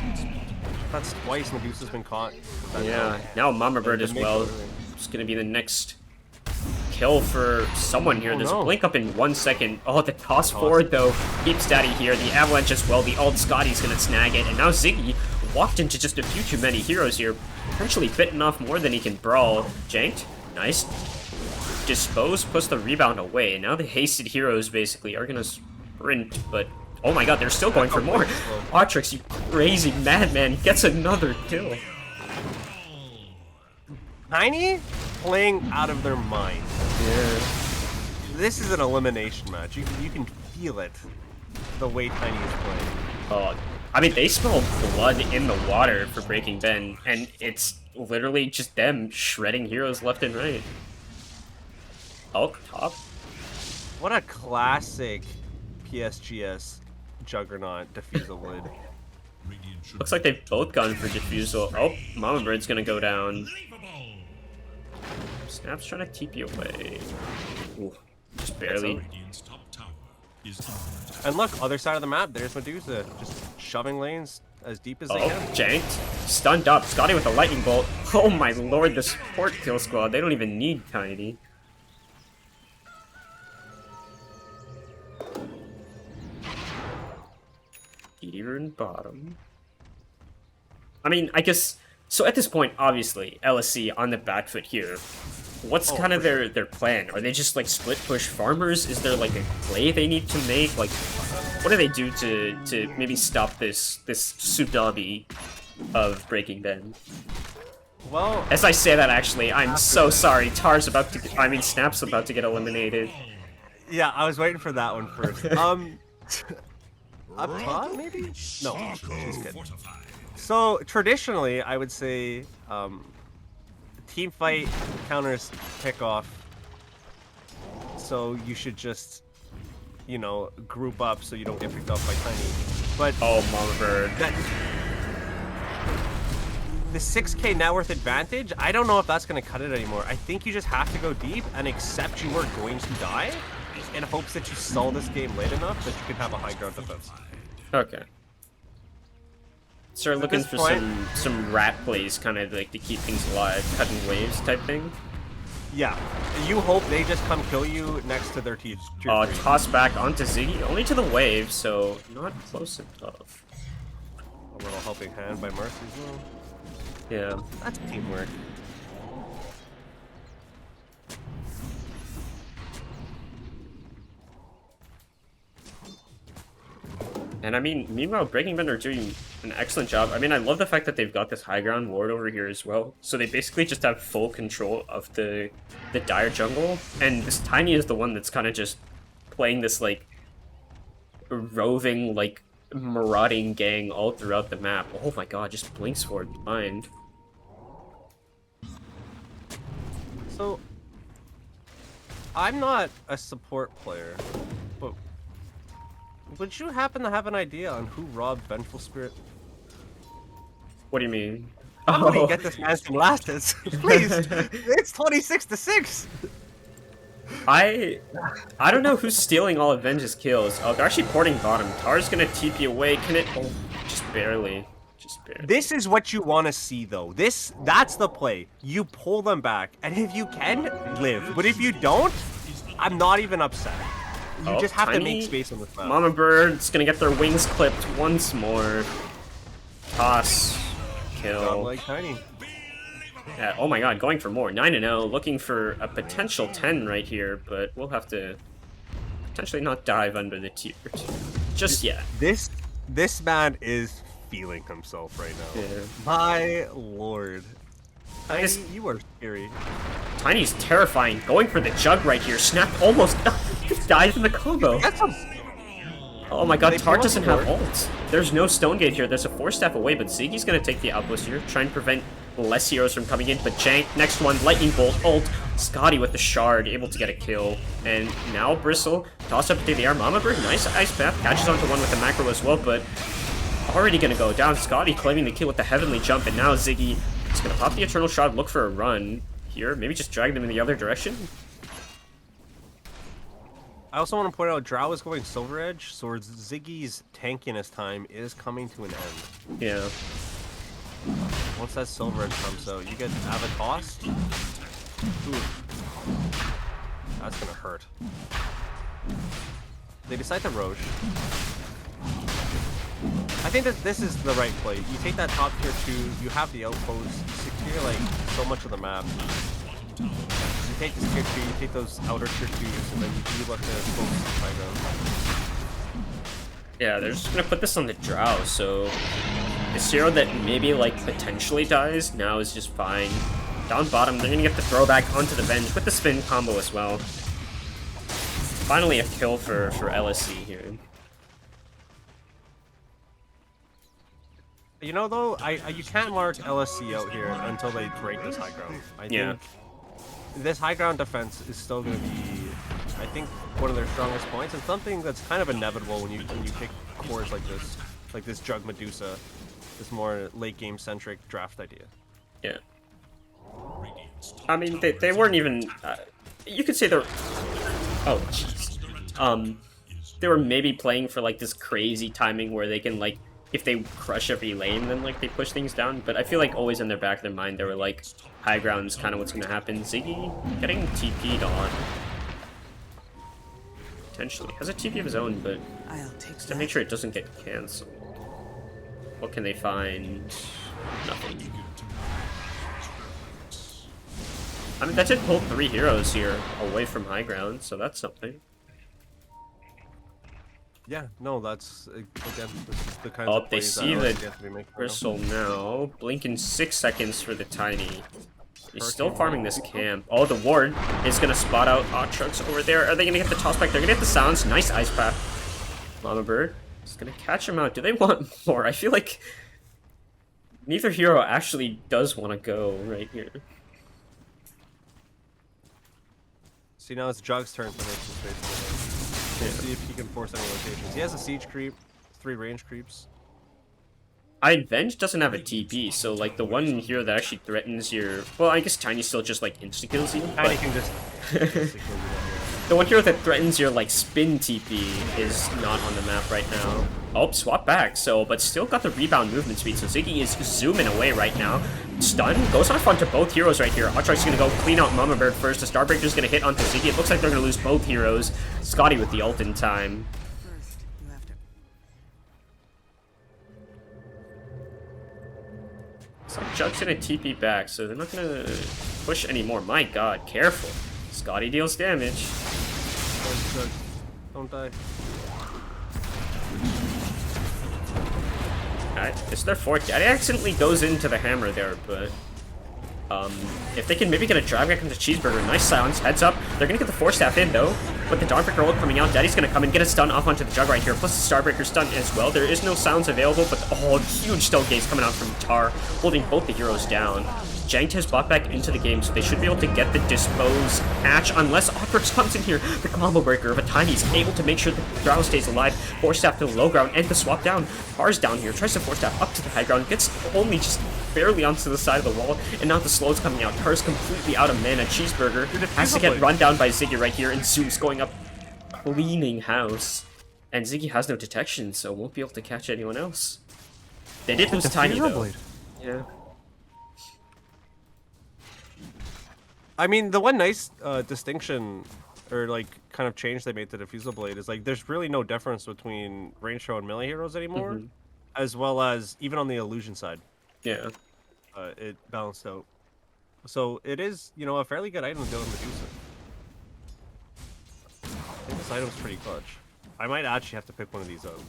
That's twice Medusa's been caught. Yeah, now Mama Bird as well. It's gonna be the next kill for someone here. There's a blink up in 1 second. Oh, the toss forward though keeps Daddy here. The avalanche as well. The ult Scotty's gonna snag it, and now Ziggy walked into just a few too many heroes here. Potentially bitten off more than he can brawl. Janked, nice. Dispose puts the rebound away. Now the hasted heroes basically are gonna sprint, but oh my god, they're still going for more. Otrix, you crazy madman, gets another kill. Tiny playing out of their mind. Yeah. This is an elimination match. You can feel it, the way Tiny is playing. Oh, I mean, they smell blood in the water for Breaking Ben, and it's literally just them shredding heroes left and right. Oh, top. What a classic PSGS Juggernaut defusal lid. Looks like they've both gone for defusal. Oh, Mama Bird's gonna go down. Snap's trying to TP away. Ooh, just barely. Radiant's top tower is under attack. And look, other side of the map, there's Medusa, just shoving lanes as deep as they Oh, can. janked. Stunned up. Scotty with a lightning bolt. Oh my lord, the support kill squad. They don't even need Tiny. Rune bottom. I mean, I guess... So at this point, obviously, LSC on the back foot here. What's kind of their plan? Are they just like split push farmers? Is there like a play they need to make? Like, what do they do to maybe stop this tsunami of Breaking Ben? Well, As I say that, actually, I'm so sorry. Tar's about to... I mean, Snap's about to get eliminated. yeah, I was waiting for that one first. Up top, maybe? No, she's good. So, traditionally, I would say team fight counters pick off. So you should just, you know, group up so you don't get picked off by Tiny. But Oh, Mama Bird. the 6k net worth advantage, I don't know if that's going to cut it anymore. I think you just have to go deep and accept you are going to die in hopes that you stall this game late enough that you can have a high ground defense. Okay. Start looking this for point- some rat plays, kind of like to keep things alive, cutting waves type thing. Yeah, you hope they just come kill you next to their tier 3. Toss back onto Ziggy, only to the wave, so not close enough. A little helping hand by Mercy as well. Yeah. That's teamwork. And I mean, meanwhile, Breaking Ben are doing an excellent job. I mean, I love the fact that they've got this high ground ward over here as well. So they basically just have full control of the dire jungle. And this Tiny is the one that's kind of just playing this, like, roving, like, marauding gang all throughout the map. Oh my god, just blinks for it behind. So, I'm not a support player, but would you happen to have an idea on who robbed Vengeful Spirit? What do you mean? Somebody Oh. get this man some last hits, please! It's 26-6! I don't know who's stealing all of Venge's kills. Oh, they're actually porting bottom. Tar's gonna TP away. Can it? Oh, just barely. Just barely. This is what you want to see, though. That's the play. You pull them back, and if you can, live. But if you don't, I'm not even upset. You Oh, just have to Tiny make space on this map. Mama Bird's gonna get their wings clipped once more. Toss. Kill. Like Tiny. Yeah, oh my god, going for more. 9-0, looking for a potential 10 right here, but we'll have to potentially not dive under the tier 2 just yet. This man is feeling himself right now. Yeah. My lord. Tiny, This- you are scary. Tiny's terrifying, going for the jug right here. Snap almost dies in the combo. That's a... Oh my god, They Tar pull doesn't up have ult. There's no Stone Gate here. There's a 4-staff away, but Ziggy's gonna take the outpost here, try and prevent less heroes from coming in. But Jank, next one, Lightning Bolt, ult. Scotty with the shard, able to get a kill. And now Bristle, toss up into the air. Mama Bird, nice ice path, catches onto one with the macro as well, but already gonna go down. Scotty claiming the kill with the heavenly jump, and now Ziggy is gonna pop the Eternal Shard, look for a run. here. Maybe just drag them in the other direction. I also want to point out Drow is going Silver Edge, so Ziggy's tankiness time is coming to an end. Yeah. Once that Silver Edge comes out, you get Avatos. Ooh. That's gonna hurt. They decide to Roche. I think that this is the right play. You take that top tier 2, you have the outpost, secure like so much of the map. You take this tier 2, you take those outer tier 2s, and then you look to focus the high ground. Yeah, they're just gonna put this on the Drow, so the Zero that maybe like potentially dies now is just fine. Down bottom, they're gonna get the throwback onto the Venge with the spin combo as well. Finally a kill for LSC here. You know though, you can't mark LSC out here until they break this high ground. I think this high ground defense is still going to be, I think, one of their strongest points, and something that's kind of inevitable when you pick cores like this Jug Medusa, this more late game centric draft idea. Yeah. I mean, they weren't even. You could say they're. Oh, jeez. They were maybe playing for like this crazy timing where they can like, if they crush every lane, then like they push things down. But I feel like always in their back of their mind, they were like, high ground's kind of what's gonna happen. Ziggy getting TP'd on. Potentially has a TP of his own, but just to make sure it doesn't get cancelled. What can they find? Nothing. I mean, that did pull 3 heroes here away from high ground, so that's something. Yeah, no, that's again this is the kind Oh, of they plays see that the Bristle now. Blink in 6 seconds for the Tiny. He's still farming this camp. Oh, the ward is gonna spot out Aatrox over there. Are they gonna get the toss back? They're gonna get the sounds. Nice ice path. Llama Bird is gonna catch him out. Do they want more? I feel like neither hero actually does want to go right here. See, now it's Jug's turn to make some space. We'll see if he can force any rotations. He has a siege creep, 3 range creeps. Venge doesn't have a TP, so like the one hero that actually threatens your, well, I guess Tiny still just like insta kills you. Tiny can just the one hero that threatens your like spin TP is not on the map right now. Oh, swap back. So, but still got the rebound movement speed. So Ziggy is zooming away right now. Stun goes off onto both heroes right here. Aatrox is gonna go clean out Mama Bird first. The Starbreaker's gonna hit onto Ziggy. It looks like they're gonna lose both heroes. Scotty with the ult in time. It's like Jug's gonna TP back, so they're not gonna push anymore. My god, careful. Scotty deals damage. don't die. Alright, it's their fourth. Daddy accidentally goes into the hammer there, but if they can maybe get a drive back into Cheeseburger, nice silence, heads up. They're gonna get the 4-staff in though. With the Dawnbreaker ult coming out, Daddy's gonna come and get a stun off onto the Jug right here, plus the Starbreaker stun as well. There is no sounds available, but oh, huge stealth gaze coming out from Tar, holding both the heroes down. Janked has bought back into the game, so they should be able to get the Dispose hatch, unless Aatrox comes in here. The combo breaker of a Tiny's able to make sure the Drow stays alive. 4-staff to the low ground, and the swap down. Tar's down here, tries to 4-staff up to the high ground, gets only just barely onto the side of the wall, and now the slow's coming out. Tar's completely out of mana. Cheeseburger has to get run down by Ziggy right here, and Zoom's going up, cleaning house. And Ziggy has no detection, so won't be able to catch anyone else. They did lose Tiny though. Yeah. I mean, the one nice distinction, or like kind of change they made to Diffusal Blade is like there's really no difference between range throw and melee heroes anymore, as well as even on the illusion side. Yeah. It balanced out. So it is, you know, a fairly good item to deal with Medusa. I think this item's pretty clutch. I might actually have to pick one of these up.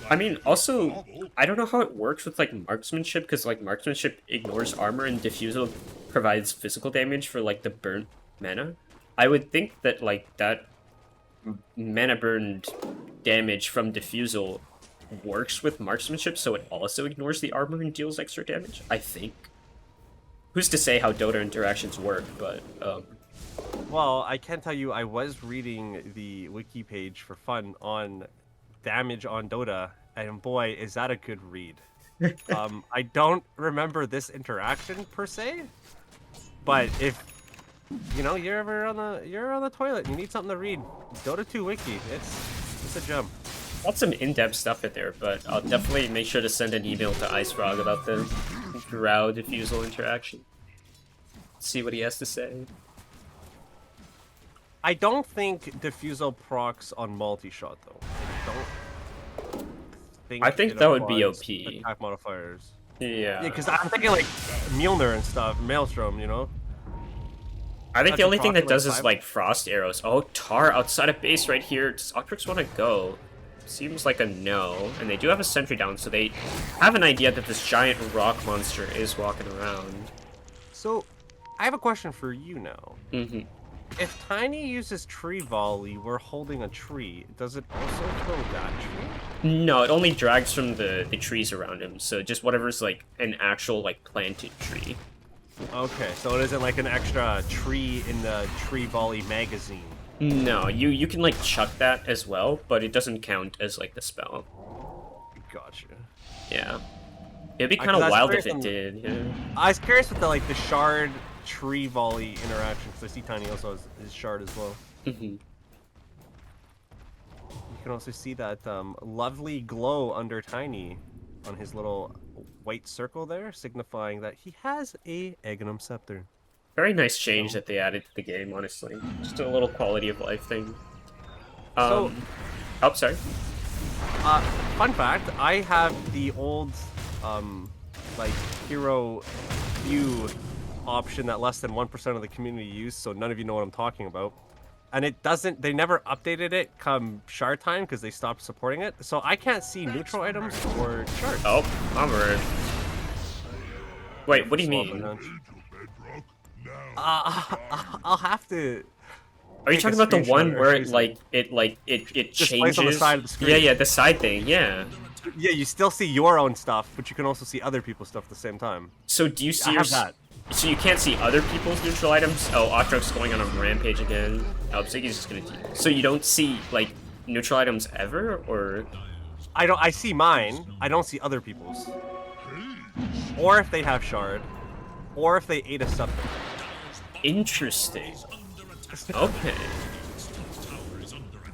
I mean, also, I don't know how it works with, like, marksmanship, because, like, marksmanship ignores armor, and Diffusal provides physical damage for, like, the burnt mana. I would think that, like, that mana burned damage from Diffusal works with marksmanship, so it also ignores the armor and deals extra damage, I think. Who's to say how Dota interactions work, but, Well, I can tell you I was reading the wiki page for fun on damage on Dota, and boy, is that a good read. I don't remember this interaction per se, but if you know you're on the toilet and you need something to read, go to 2wiki. It's a gem. Got some in-depth stuff in there, but I'll definitely make sure to send an email to Ice Frog about the Drow Diffusal interaction. See what he has to say. I don't think Diffusal procs on multi-shot though. I think it that would be applies OP. Attack modifiers. Yeah. Yeah, because I'm thinking like Mjolnir and stuff, Maelstrom, you know. I think That's the a only thing proc that does like is 5. like frost arrows. Oh, Tar outside of base right here. Does Octrix want to go? Seems like a no. And they do have a sentry down, so they have an idea that this giant rock monster is walking around. So, I have a question for you now. Mm-hmm. If Tiny uses tree volley, we're holding a tree. Does it also kill that tree? No, it only drags from the trees around him. So just whatever's like an actual like planted tree. Okay, so it isn't like an extra tree in the tree volley magazine. No, you can like chuck that as well, but it doesn't count as like the spell. Gotcha. Yeah. It'd be kind 'cause of I was wild if curious it did, yeah. I was curious with the shard tree volley interaction because I see Tiny also has his shard as well. Mm-hmm. You can also see that lovely glow under Tiny on his little white circle there, signifying that he has a Aghanim Scepter. Very nice change that they added to the game, honestly. Just a little quality of life thing. So- Oh, sorry. Fun fact, I have the old, like, hero view option that less than 1% of the community use, so none of you know what I'm talking about. And it doesn't, they never updated it come shard time because they stopped supporting it, so I can't see neutral items or shards. Oh, bummer. Wait, what do you mean? I'll have to... Are you take a talking about the screenshot one or where it screenshot. it Displays changes? on the side of the screen. Yeah, yeah, the side thing, yeah. Yeah, you still see your own stuff, but you can also see other people's stuff at the same time. So do you see I your... have that. So you can't see other people's neutral items? Oh, Octro's going on a rampage again. Oh, Ziggy's just gonna... So you don't see, like, neutral items ever, or...? I see mine. I don't see other people's. Or if they have shard. Or if they ate a scepter. Interesting. Okay.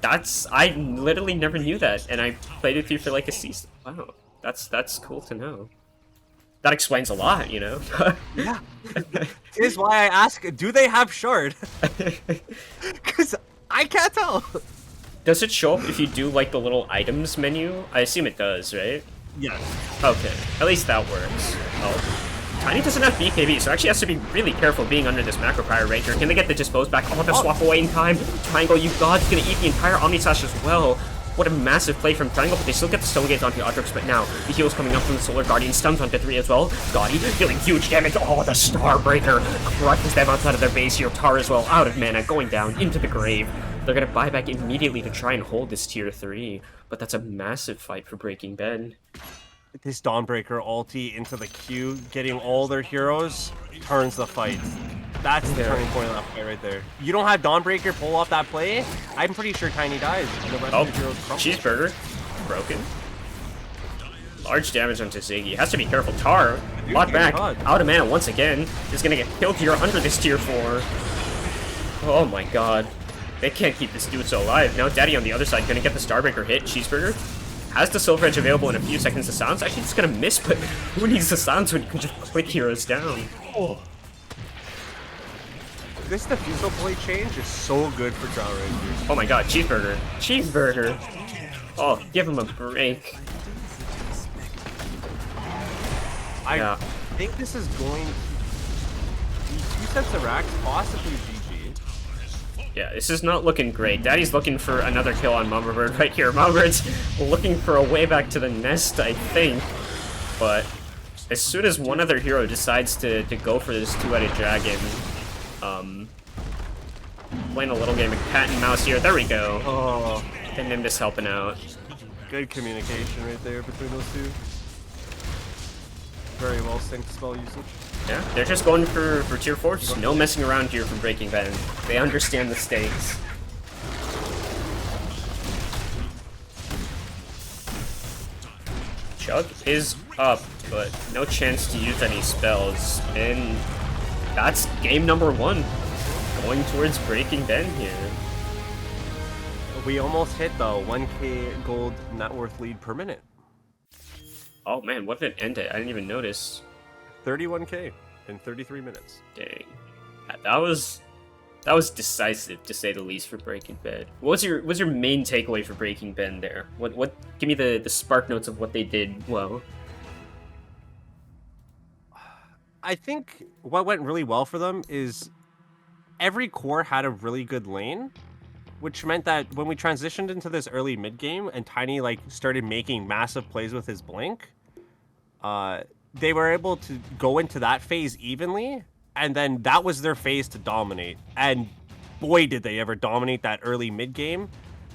That's... I literally never knew that, and I played with you for like a season. Wow. That's cool to know. That explains a lot, you know? Yeah. Is why I ask, do they have shard? Because I can't tell. Does it show up if you do like the little items menu? I assume it does, right? Yes. Okay, at least that works. Oh. Tiny doesn't have BKB, so actually has to be really careful being under this macro prior right here. Can they get the dispose back? Oh, they'll swap away in time. Triangle, you god's gonna eat the entire Omni Slash as well. What a massive play from Triangle, but they still get the Stone Gates onto Audrix, but now the heal's coming up from the Solar Guardian, stuns onto 3 as well. Gaudy dealing huge damage. Oh, the Starbreaker crushes them outside of their base here. Tar as well, out of mana, going down into the grave. They're gonna buy back immediately to try and hold this tier 3, but that's a massive fight for Breaking Ben. This Dawnbreaker ulti into the queue, getting all their heroes, turns the fight. That's the turning point of that fight right there. You don't have Dawnbreaker pull off that play, I'm pretty sure Tiny dies. And the rest Oh, of the heroes crumble. Cheeseburger. Broken. Large damage onto Ziggy. Has to be careful. Tar, lock back, out of mana once again. Is gonna get killed here under this tier 4. Oh my god. They can't keep this dude so alive. Now Daddy on the other side gonna get the Starbreaker hit. Cheeseburger has the Silver Edge available in a few seconds. The Silence actually just gonna miss, but who needs the Silence when you can just quick heroes down? Oh. This Diffusal play change is so good for Drow Rangers. Oh my god, Cheeseburger. Cheeseburger. Oh, give him a break. I think this is going to be 2 sets of racks, possibly GG. Yeah, this is not looking great. Daddy's looking for another kill on Mumberbird right here. Mumberbird's looking for a way back to the nest, I think. But as soon as one other hero decides to go for this 2-headed dragon, playing a little game of cat and mouse here. There we go. Oh, And Nimbus helping out. good communication right there between those two. Very well synced spell usage. Yeah, they're just going for tier 4. Just no messing around here from Breaking Ben. They understand the stakes. Chug is up, but no chance to use any spells, and that's game number 1, going towards Breaking Ben here. We almost hit the 1k gold net worth lead per minute. Oh man, what did it end at? I didn't even notice. 31k in 33 minutes. Dang, that was decisive to say the least for Breaking Ben. What's your main takeaway for Breaking Ben there? What? Give me the spark notes of what they did well. I think what went really well for them is every core had a really good lane, which meant that when we transitioned into this early mid game and Tiny like started making massive plays with his blink, they were able to go into that phase evenly, and then that was their phase to dominate. And boy, did they ever dominate that early mid game,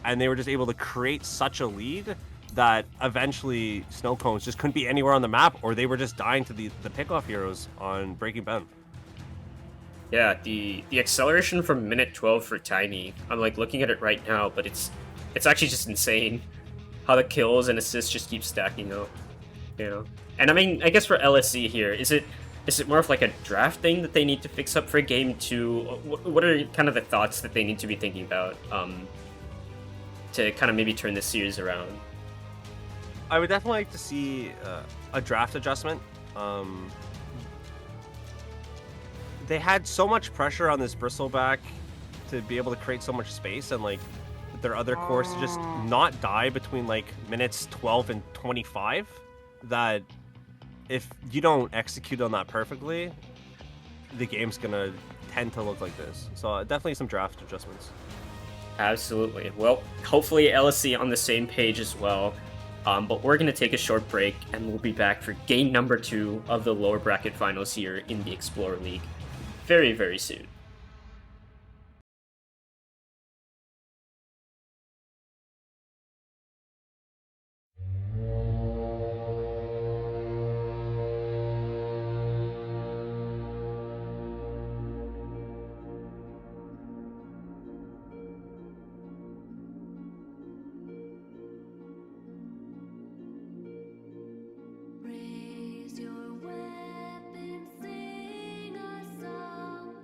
and they were just able to create such a lead that eventually Snow Cones just couldn't be anywhere on the map, or they were just dying to the pickoff heroes on Breaking Ben. Yeah, the acceleration from minute 12 for Tiny. I'm like looking at it right now, but it's actually just insane how the kills and assists just keep stacking up. You know, and I mean, I guess for LSE here, is it more of like a draft thing that they need to fix up for game 2? What are kind of the thoughts that they need to be thinking about to kind of maybe turn this series around? I would definitely like to see a draft adjustment. They had so much pressure on this Bristleback to be able to create so much space, and like their other cores to just not die between like minutes 12 and 25, that if you don't execute on that perfectly, the game's gonna tend to look like this. So definitely some draft adjustments. Absolutely. Well, hopefully LSE on the same page as well. But we're going to take a short break, and we'll be back for game number 2 of the lower bracket finals here in the Explorer League very, very soon. Raise your weapon, sing a song.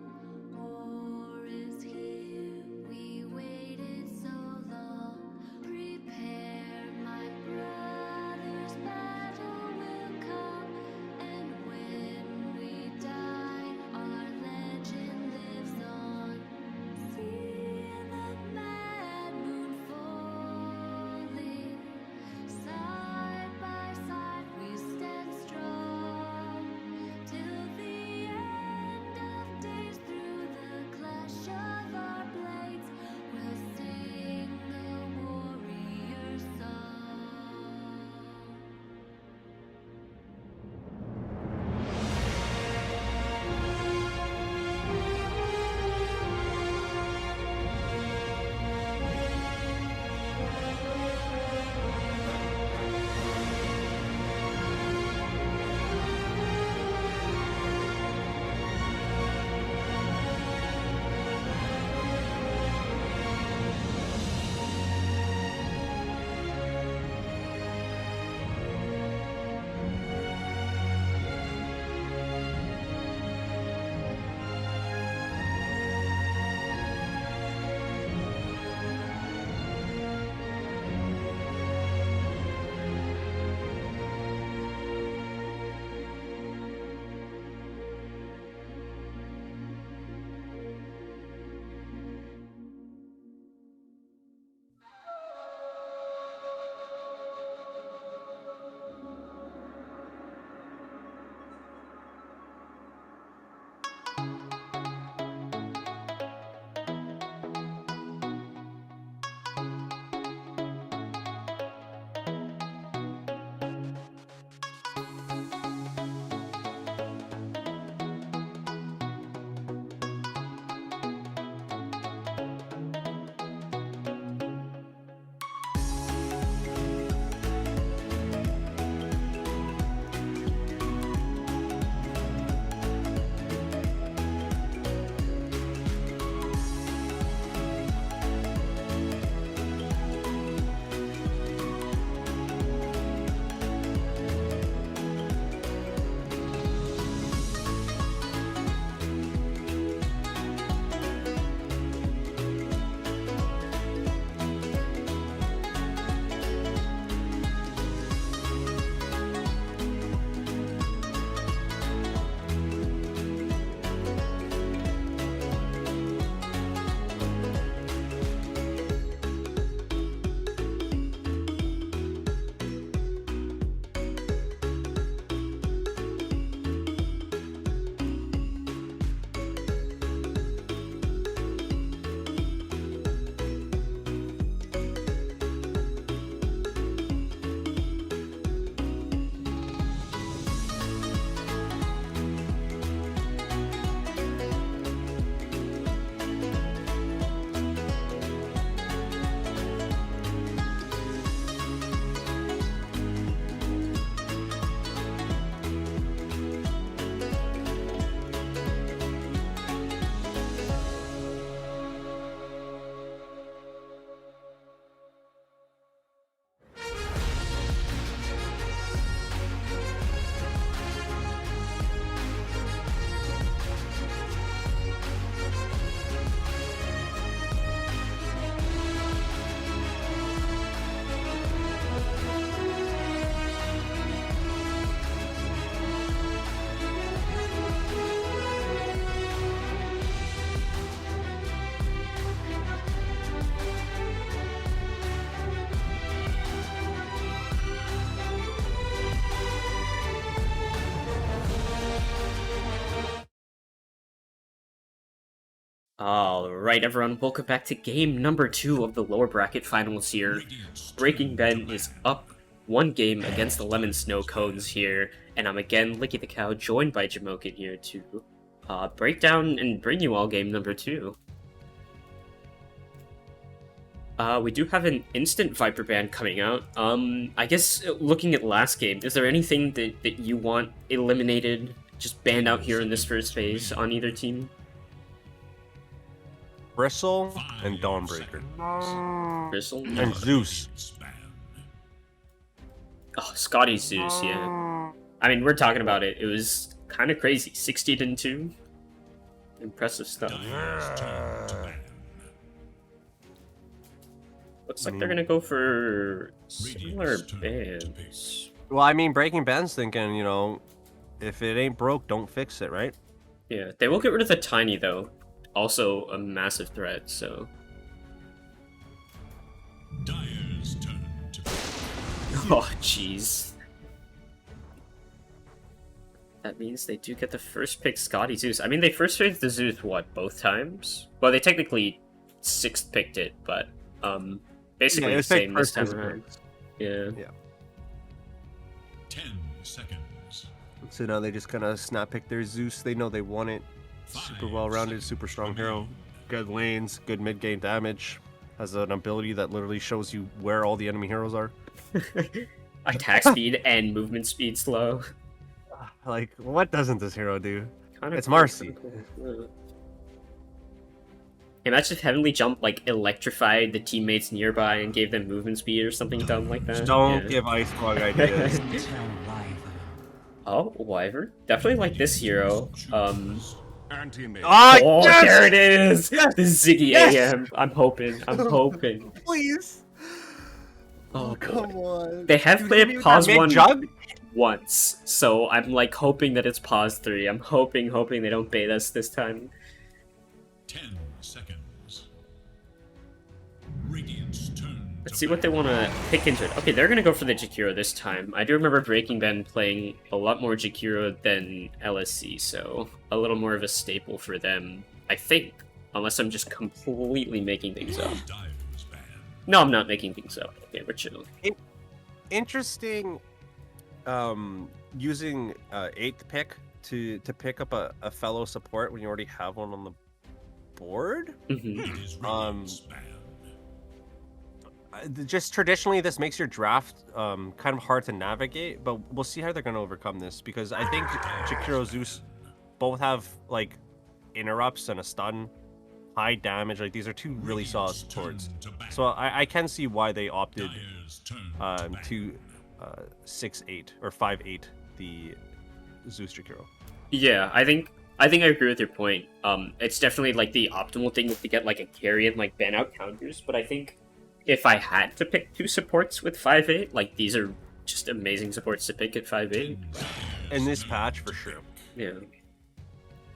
Alright, everyone, welcome back to game number 2 of the lower bracket finals here. Breaking Ben is up 1 game against the Lemon Snow Cones here, and I'm again, Licky the Cow, joined by Jamokin here to break down and bring you all game number 2. We do have an instant Viper ban coming out. I guess looking at last game, is there anything that you want eliminated, just banned out here in this first phase on either team? Bristle and Dawnbreaker. Bristle? And Zeus. Oh, Scotty Zeus, yeah. I mean, we're talking about it. It was kind of crazy. 16-2. Impressive stuff. Looks like they're gonna go for similar bans. Well, I mean, Breaking Ben's thinking, you know, if it ain't broke, don't fix it, right? Yeah, they will get rid of the Tiny, though. Also a massive threat, so... Dyer's turn to Oh, jeez. That means they do get the first pick, Scotty Zeus. I mean, they first picked the Zeus, what, both times? Well, they technically 6th picked it, but, basically Yeah, the same this first time around. Yeah. 10 seconds. So now they just kind of snap pick their Zeus. They know they want it. Super well-rounded, super strong hero. Good lanes, good mid-game damage. Has an ability that literally shows you where all the enemy heroes are. Attack speed and movement speed slow. Like, what doesn't this hero do? Kinda It's cool, Marcy. kinda cool. Imagine if Heavenly Jump, like, electrified the teammates nearby and gave them movement speed or something dumb like that. Don't Yeah. give Ice Frog ideas. Oh, Wyvern. Definitely like this hero. Ah, Oh, yes! there it is! Yes! The Ziggy Yes! AM. I'm hoping. Please. Oh, Come boy. on. They have Dude, played give me pause that 1 mid-jug? once, so I'm, like, hoping that it's pause 3. I'm hoping they don't bait us this time. 10 seconds. Radiant's turn. Let's see what they want to pick into it. Okay, they're going to go for the Jakiro this time. I do remember Breaking Ben playing a lot more Jakiro than LSC, so a little more of a staple for them, I think. Unless I'm just completely making things up. Dyer's ban. No, I'm not making things up. Okay, we're chill. Interesting. Using 8th pick to pick up a fellow support when you already have one on the board. Mm-hmm. It is Radiant's ban. Just traditionally, this makes your draft kind of hard to navigate, but we'll see how they're going to overcome this, because I think Jakiro Zeus both have like interrupts and a stun, high damage. Like, these are 2 really solid supports, so I can see why they opted Dyer's turn to 6-8 or 5-8 the Zeus Jakiro. Yeah, I think I agree with your point. It's definitely like the optimal thing to get like a carry and like ban out counters, but I think if I had to pick 2 supports with 5-8, like, these are just amazing supports to pick at 5-8. In this patch, for sure. Yeah.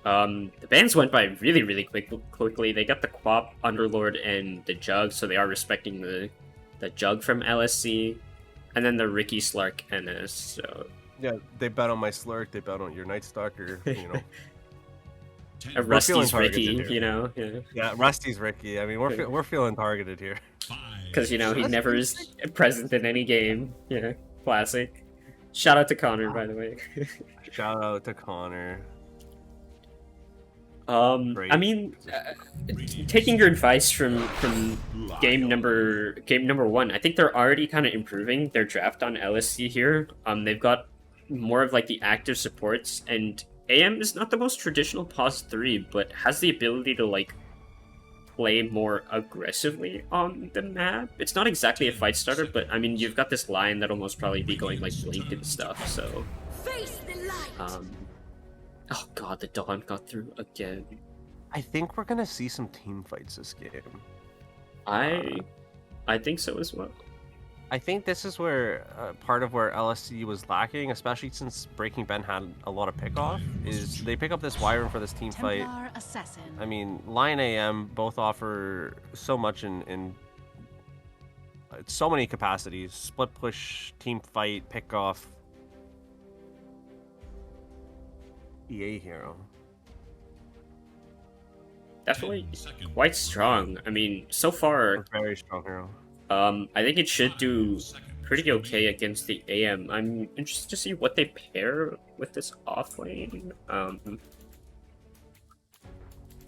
The bans went by really quickly. They got the Quap, Underlord, and the Jug, so they are respecting the Jug from LSC, and then the Ricky Slark NS, so... Yeah, they bet on my Slurk, they bet on your Night Stalker, you know. A Rusty's feeling Ricky, targeted here. you know? Yeah. Yeah, Rusty's Ricky. I mean, we're feeling targeted here. Because, you know, he never is present in any game. Yeah, classic. Shout out to Connor, by the way. Shout out to Connor. I mean, taking your advice from game number 1, I think they're already kind of improving their draft on LSC here. They've got more of like the active supports, and AM is not the most traditional pause 3, but has the ability to like play more aggressively on the map. It's not exactly a fight starter, but I mean, you've got this line that'll most probably be going like Blink and stuff, so... Face the light. Oh god, the Dawn got through again. I think we're gonna see some team fights this game. I think so as well. I think this is where part of where LSC was lacking, especially since Breaking Ben had a lot of pickoff, is they pick up this Wyvern for this team fight. Templar Assassin. I mean, Lion AM both offer so much in so many capacities: split push, team fight, pickoff. EA hero. definitely 10 seconds. quite strong. I mean, so far, A very strong hero. I think it should do 5 seconds pretty okay remaining. against the AM. I'm interested to see what they pair with this offlane.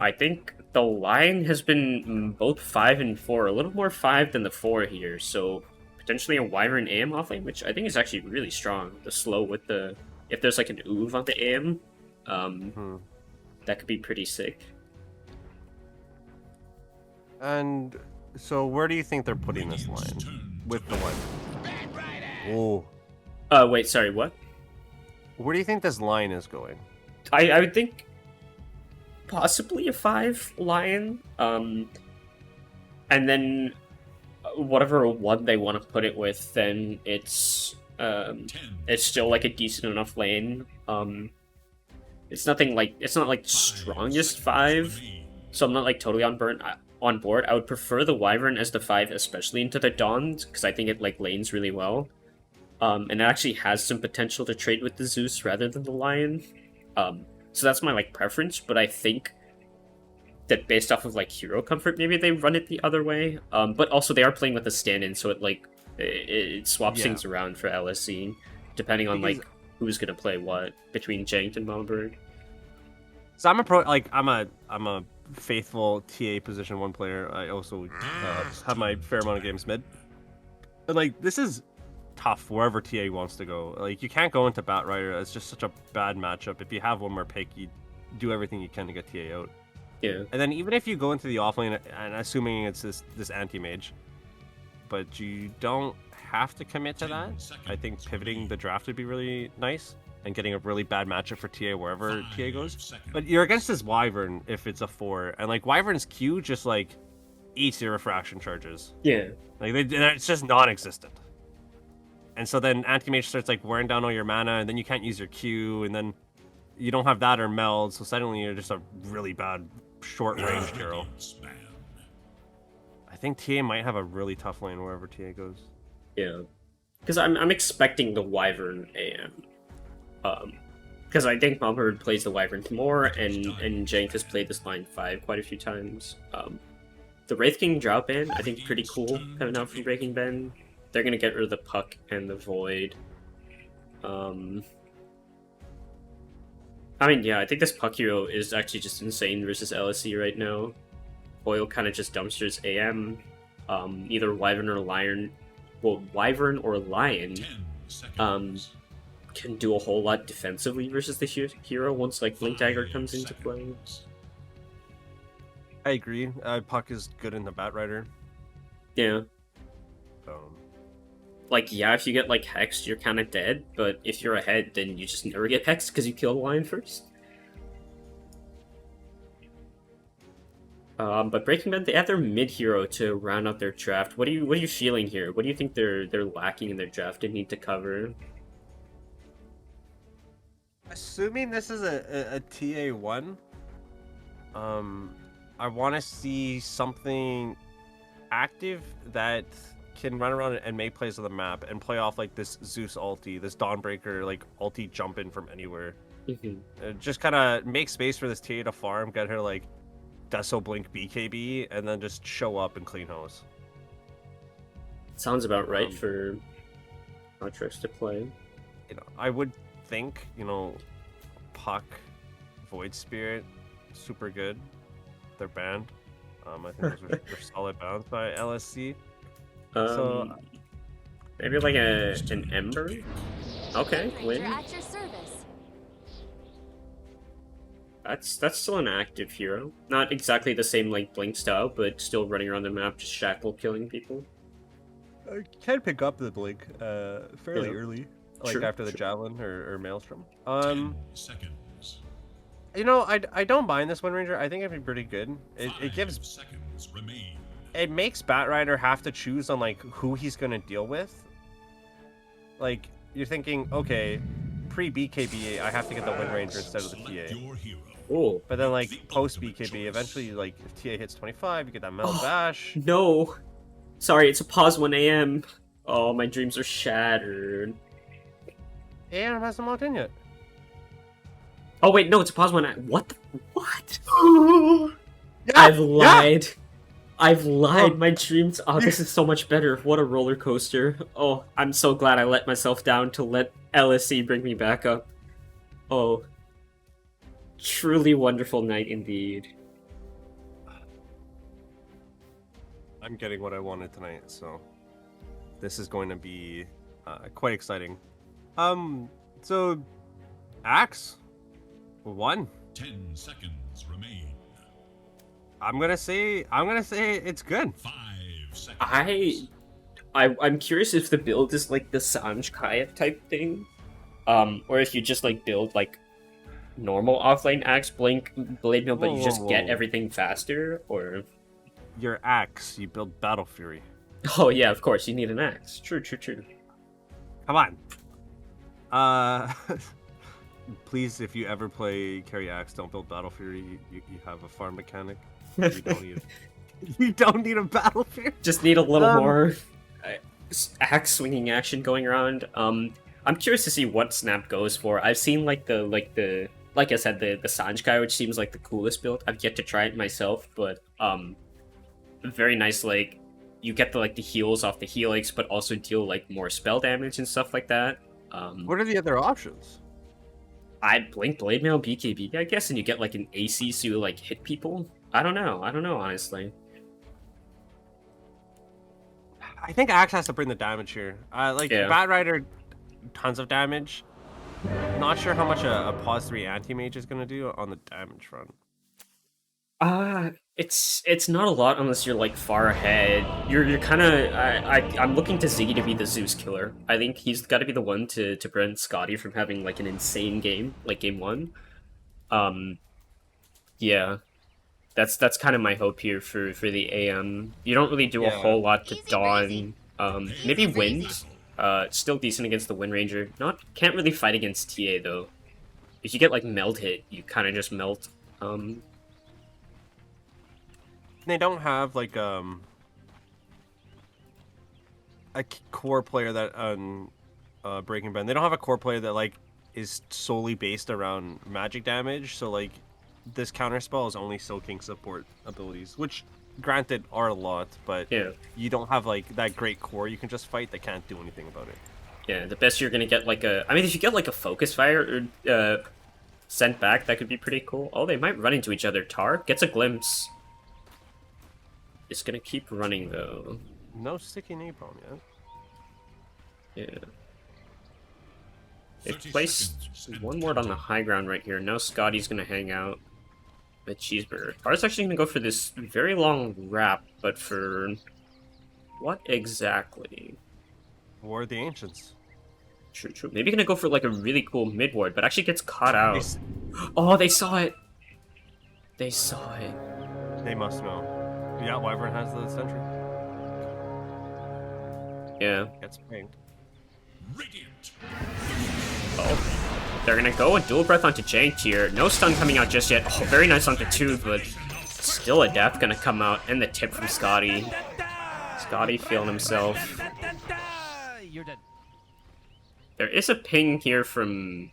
I think the line has been both 5 and 4, a little more 5 than the 4 here, so potentially a Wyvern AM offlane, which I think is actually really strong. The slow with the... If there's like an Oov on the AM, that could be pretty sick. And so, where do you think they're putting this line with the one? Oh, Wait, sorry, what? where do you think this line is going? I would think possibly a 5 lion, and then whatever one they want to put it with, then it's still like a decent enough lane. It's nothing like, it's not like strongest 5, so I'm not like totally on board. I would prefer the Wyvern as the 5, especially into the Dawns, because I think it like lanes really well. And it actually has some potential to trade with the Zeus rather than the Lion. So that's my like preference, but I think that based off of like hero comfort, maybe they run it the other way. But also they are playing with a stand-in, so it like it swaps things around for LSC, depending on like who's gonna play what between Janked and Malberg. So I'm a faithful TA position 1 player. I also have my fair amount of games mid. And like this is tough wherever TA wants to go. Like you can't go into Batrider. It's just such a bad matchup. If you have one more pick, you do everything you can to get TA out. Yeah. And then even if you go into the offlane, and assuming it's this anti-mage, but you don't have to commit to that. I think pivoting the draft would be really nice and getting a really bad matchup for TA wherever TA goes. But you're against this Wyvern if it's a 4, and like Wyvern's Q just like eats your refraction charges. Yeah. Like it's just non-existent. And so then anti-mage starts like wearing down all your mana, and then you can't use your Q, and then you don't have that or meld, so suddenly you're just a really bad short-range hero. I think TA might have a really tough lane wherever TA goes. Yeah. Because I'm expecting the Wyvern AM. Because I think Malberg plays the Wyvern more, and Jank has played this line 5 quite a few times. The Wraith King drop in, I think pretty cool coming out from Breaking Ben. They're gonna get rid of the Puck and the Void. I mean, yeah, I think this Puck hero is actually just insane versus LSC right now. Foil kind of just dumpsters AM. Either Wyvern or Lion. Well, Wyvern or Lion can do a whole lot defensively versus the hero once like Blink Dagger comes into play. I agree. Puck is good in the Batrider. Yeah. Like, yeah, if you get, like, hexed, you're kind of dead, but if you're ahead, then you just never get hexed because you kill the lion first. But Breaking Bad, they have their mid-hero to round out their draft. What are you feeling here? What do you think they're lacking in their draft and need to cover? Assuming this is a TA1, I want to see something active that can run around and make plays on the map and play off like this Zeus ulti, this Dawnbreaker like ulti jump in from anywhere. Just kind of make space for this TA to farm, get her like Deso Blink BKB, and then just show up and clean house. Sounds about right for Aatrox to play. You know, I would think, you know, Puck, Void Spirit, super good. They're banned. I think those were solid bans by LSC. So maybe like an Ember? Okay, win. At your service. That's still an active hero. Not exactly the same like Blink style, but still running around the map, just shackle killing people. I can pick up the Blink fairly early, like Sure, after the Javelin or Maelstrom. 10 seconds. You know, I don't mind this Wind Ranger. I think it'd be pretty good. It gives... seconds remain. It makes Batrider have to choose on like who he's gonna deal with. Like you're thinking, okay, pre-BKB, I have to get the Wind Ranger instead of the TA. Your hero. Oh But then like post-BKB, eventually like if TA hits 25, you get that Metal Bash. no! Sorry, it's a pause 1 AM. Oh, my dreams are shattered. Yeah, it hasn't locked in yet. Oh wait, no, it's a pause 1 AM. What? What? Yeah, I've yeah. lied. I've lied. Oh. My dreams. Oh, this is so much better. What a roller coaster. Oh, I'm so glad I let myself down to let LSE bring me back up. Oh, truly wonderful night indeed. I'm getting what I wanted tonight, so this is going to be quite exciting. So Axe won. 10 seconds remain. I'm gonna say it's good. 5 seconds. I'm curious if the build is like the Sanj Kayak type thing, or if you just like build like normal offlane Axe Blink Blade Mill, but you just get everything faster, or Your Axe, you build Battle Fury. oh yeah, of course you need an axe. True. Come on. Please, if you ever play Carry Axe, don't build Battle Fury. You have a farm mechanic. You don't need you don't need a Battle Fury. Just need a little more axe swinging action going around. I'm curious to see what Snap goes for. I've seen like I said, the Sanjkai, which seems like the coolest build. I've yet to try it myself, but very nice. Like you get the heals off the Helix, but also deal like more spell damage and stuff like that. What are the other options? I Blink Blade Mail BKB, I guess, and you get like an AC so you like hit people. I don't know honestly. I think Axe has to bring the damage here. Yeah. Bat Rider, tons of damage. Not sure how much a pause 3 anti-mage is gonna do on the damage front. It's not a lot unless you're like far ahead. You're kind of I'm looking to Ziggy to be the Zeus killer. I think he's got to be the one to prevent Scotty from having like an insane game like game 1. Yeah, that's kind of my hope here for the AM. You don't really do a whole lot to Dawn. Maybe Wind. Still decent against the Wind Ranger. Can't really fight against TA though. If you get like meld hit, you kind of just melt. They don't have like a core player that on Breaking Bend. They don't have a core player that like is solely based around magic damage. So like this counter spell is only soaking support abilities, which granted are a lot, but Yeah. you don't have like that great core you can just fight that can't do anything about it. Yeah, the best you're gonna get like if you get like a focus fire or sent back, that could be pretty cool. Oh, they might run into each other. Tar gets a glimpse. It's gonna keep running though. No sticky napalm yet. Yeah. They've 30 placed seconds. one ward on the high ground right here. Now Scotty's gonna hang out with Cheeseburger. Tar's actually gonna go for this very long wrap, but for what exactly? War of the Ancients. True. Maybe gonna go for like a really cool mid ward, but actually gets caught out. They s- Oh, they saw it. They saw it. They must know. Yeah, Wyvern has the sentry. Yeah. Gets pinged. Radiant. Oh. They're gonna go a dual breath onto Jank here. No stun coming out just yet. Oh, very nice onto 2, but still a death gonna come out. And the tip from Scotty. Scotty feeling himself. You're dead. There is a ping here from...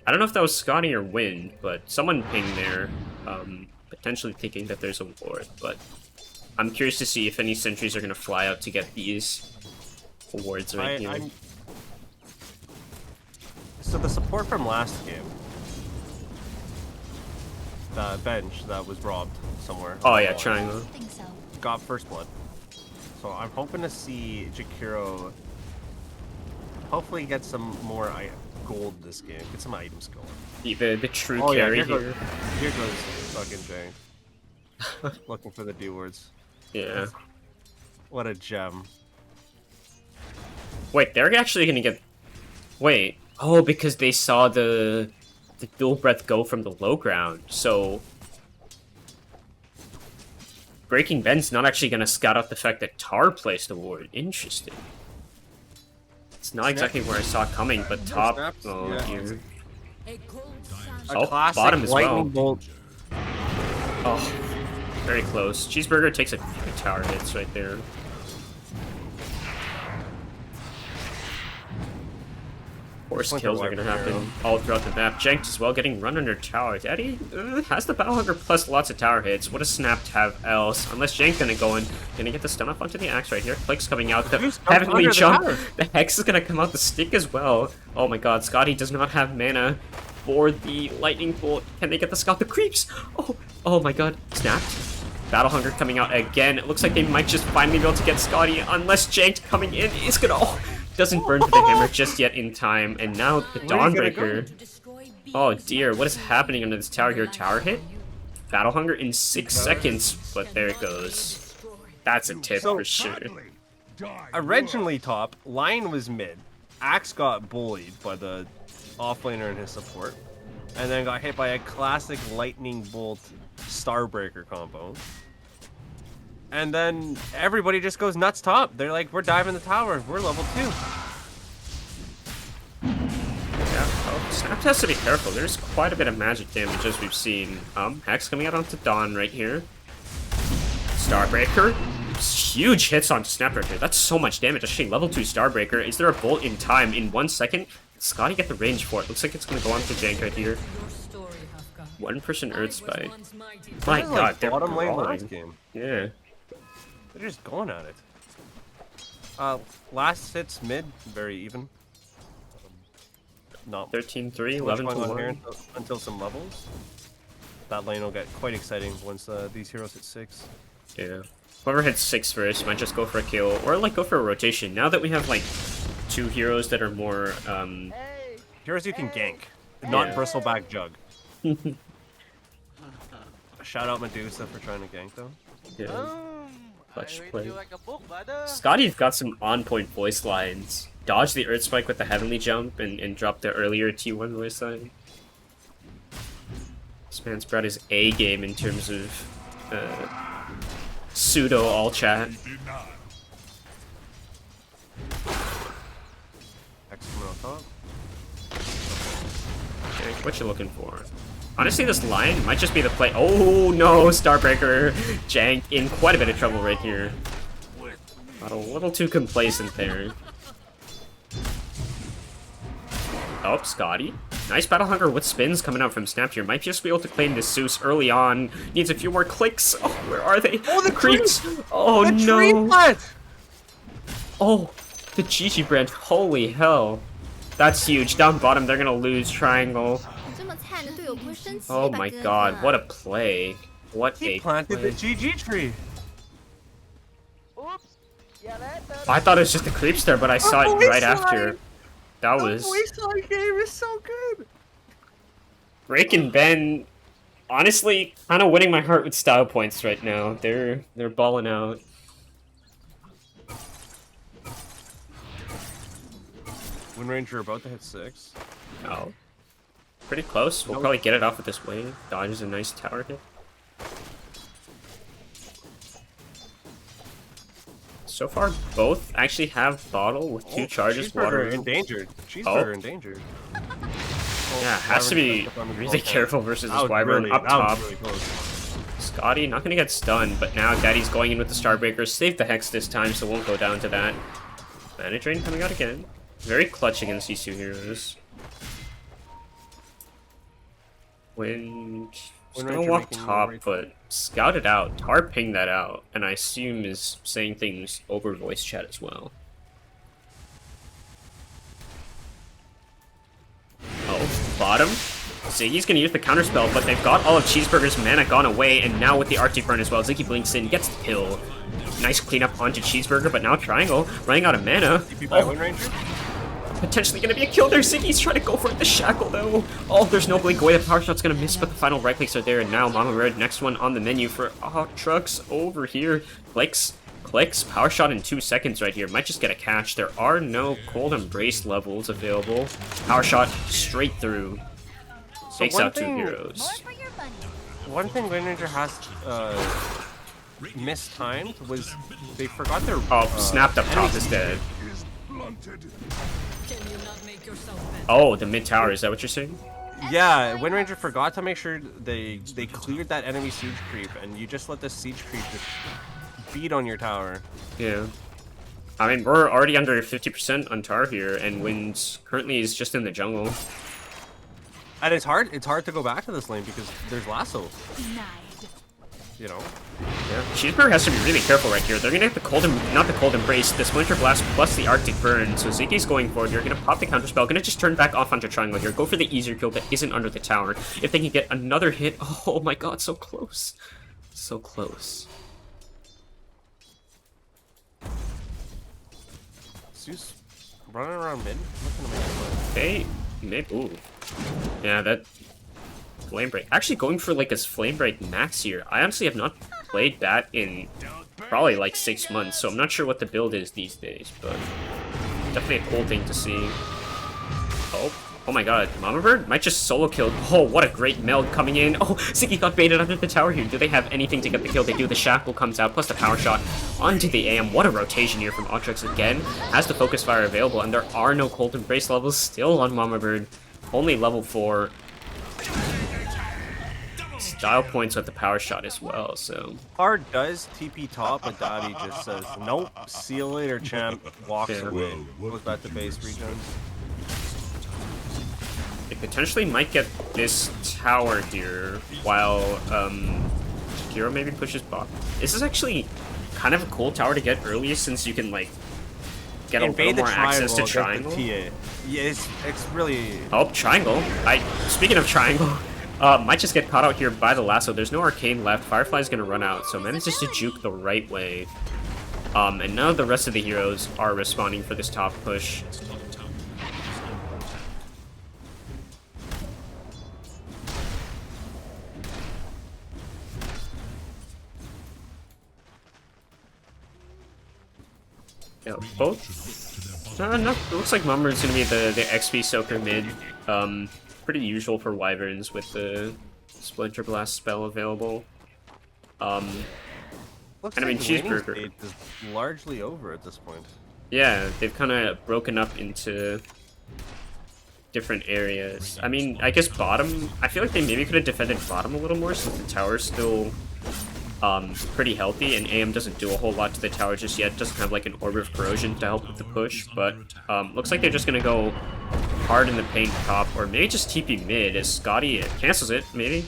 I don't know if that was Scotty or Wind, but someone pinged there. Potentially thinking that there's a ward, but I'm curious to see if any sentries are gonna fly out to get these wards right here. So the support from last game, the bench that was robbed somewhere. Oh yeah, triangle. think so. Got first blood. So I'm hoping to see Jakiro hopefully get some more gold this game. Get some items going. The true Oh yeah, carry here here. goes fucking Jang. Looking for the D words. Yeah. What a gem. Wait, they're actually gonna get... Wait. Oh, because they saw the dual breath go from the low ground, so... Breaking Ben's not actually gonna scout out the fact that Tar placed a ward. Interesting. It's not exactly where I saw it coming, but top... Snaps, Oh, yeah. here. A cold A Oh, classic bottom as lightning well. bolt. Oh, very close. Cheeseburger takes a few tower hits right there. course, Wonder kills why are gonna we're happen all throughout the map. Janked as well, getting run under tower. Daddy has the Battle Hunger plus lots of tower hits. What a snap to have else. Unless Jank's gonna go in. Gonna get the stun off onto the axe right here. Click's coming out. The Zeus jumped heavenly under the jump. tower. The Hex is gonna come out the stick as well. Oh my god, Scotty does not have mana for the lightning bolt. Can they get the scout? The creeps! Oh my god. Snapped. Battle Hunger coming out again. It looks like they might just finally be able to get Scotty, unless Janked coming in is gonna... doesn't burn for the hammer just yet in time. And now the Dawnbreaker. Oh dear, what is happening under this tower here? Tower hit? Battle Hunger in 6 seconds, but there it goes. That's a tip for sure. Originally top, Lion was mid. Axe got bullied by the offlaner and his support. And then got hit by a classic Lightning Bolt Starbreaker combo. And then everybody just goes nuts top. They're like, we're diving the tower. We're level 2. Yeah, oh, Snap has to be careful. There's quite a bit of magic damage as we've seen. Hex coming out onto Dawn right here. Starbreaker. Huge hits onto Snap right here. That's so much damage. Actually, level 2 Starbreaker. Is there a bolt in time in 1 second? Scotty get the range for it. Looks like it's going to go on to Jank right here. 1% Earth Spike. My god, like they're bottom lane brawling. last game. Yeah. They're just going at it. Last hits mid, very even. Not 13-3, too much 11 going on here 1. until some levels. That lane will get quite exciting once these heroes hit 6. Yeah. Whoever hits 6 first might just go for a kill, or like go for a rotation. Now that we have like 2 heroes that are more Heroes you can gank, not Yeah. bristleback jug. Shout out Medusa for trying to gank though. yeah. Clutch play. like a book, brother. Scotty's got some on-point voice lines. Dodge the Earth Spike with the Heavenly Jump and drop the earlier T1 voice line. This man's brought his A game in terms of pseudo all chat. X coming on top. Okay, what you looking for? Honestly, this line might just be the play. Oh no, Starbreaker! Jank in quite a bit of trouble right here. Got a little too complacent there. Oh, Scotty. Nice Battle Hunger with spins coming out from Snap here. Might just be able to claim this Zeus early on. Needs a few more clicks. Oh, where are they? Oh, the creeps! Oh the no! tree plant! Oh, the GG branch. Holy hell. That's huge. Down bottom, they're gonna lose triangle. 这么菜的队友不会生气 Oh 吧 my 哥 god, 哥 what a play. What He a planted play. the GG tree. Oops. Yeah, that. I thought it was just a creepster, but I saw it voice right after. line. That The was... voice line game is so good. Rake and Ben, honestly, kind of winning my heart with style points right now. They're balling out. Wind Ranger about to hit 6. Oh. Pretty close. We'll probably get it off with this wave. Dodges a nice tower hit. So far, both actually have bottle with 2 charges. Cheeseburger Water. endangered. Cheeseburger endangered. Yeah, has to be really careful versus this Wyvern up top. Really close. Scotty not gonna get stunned, but now Daddy's going in with the Starbreaker. Save the Hex this time, so won't go down to that. Mana Drain coming out again. Very clutch against these 2 heroes. Wind... Just gonna Ranger walk making top, more but scout it out. Tar pinged that out, and I assume is saying things over voice chat as well. Oh, bottom. Ziggy's gonna use the counterspell, but they've got all of Cheeseburger's mana gone away, and now with the Arctic Burn as well, Ziggy blinks in, gets the kill. Nice cleanup onto Cheeseburger, but now Triangle running out of mana. TP by Wind Ranger. Potentially gonna be a kill there. Ziggy's trying to go for the shackle though. Oh, there's no blink away. The power shot's gonna miss, but the final right clicks are there. And now Mama Red, next one on the menu for trucks over here. Clicks, power shot in 2 seconds right here. Might just get a catch. There are no cold embrace levels available. Power shot straight through. Takes one out 2 thing- heroes. For your bunny. One thing Wind Ranger has mistimed was they forgot their Oh, snapped up top enemy is dead. Can you not make yourself better? Oh, the mid tower. Is that what you're saying? Yeah, Wind Ranger forgot to make sure they cleared that enemy siege creep, and you just let the siege creep just beat on your tower. Yeah. I mean, we're already under 50% on Tar here, and Wind currently is just in the jungle. And it's hard to go back to this lane because there's lasso. You know? Yeah, Cheeseburger has to be really careful right here. They're gonna get the not the cold embrace, the Splinter Blast plus the Arctic Burn. So Ziggy's going forward here, gonna pop the counterspell, gonna just turn back off onto Triangle here, go for the easier kill that isn't under the tower. If they can get another hit, oh my god, so close. So close. Zeus running around mid, looking to make a play. Okay, mid, ooh. Yeah, that Flame Break. Actually going for like a Flame Break max here. I honestly have not played that in probably like 6 months, so I'm not sure what the build is these days, but definitely a cool thing to see. Oh my god, Mama Bird might just solo kill. Oh, what a great meld coming in. Oh, Ziggy got baited under the tower here. Do they have anything to get the kill? They do. The Shackle comes out, plus the power shot onto the AM. What a rotation here from Autrex again. Has the focus fire available, and there are no Cold Embrace levels still on Mama Bird. Only level 4. Style points with the power shot as well, so. Hard does TP top, but Daddy just says, nope, see you later, champ. Walks away. Goes back to base regens. They potentially might get this tower here while Shakiro maybe pushes bot. This is actually kind of a cool tower to get early since you can like get a little more access to Triangle. Yeah, it's really... Oh, Triangle. Speaking of Triangle, might just get caught out here by the lasso. There's no arcane left. Firefly's gonna run out, so manages to juke the right way. And none of the rest of the heroes are responding for this top push. Yeah, both. No, it looks like Mummer's gonna be the XP soaker mid. Pretty usual for Wyverns with the Splinter Blast spell available. Looks and I mean, like Cheeseburger laning stage is largely over at this point. Yeah, they've kind of broken up into different areas. I mean, I guess bottom. I feel like they maybe could have defended bottom a little more since the tower's still pretty healthy, and AM doesn't do a whole lot to the tower just yet. Doesn't have like an Orb of Corrosion to help with the push, but looks like they're just gonna go hard in the paint top, or maybe just TP mid as Scotty cancels it, maybe.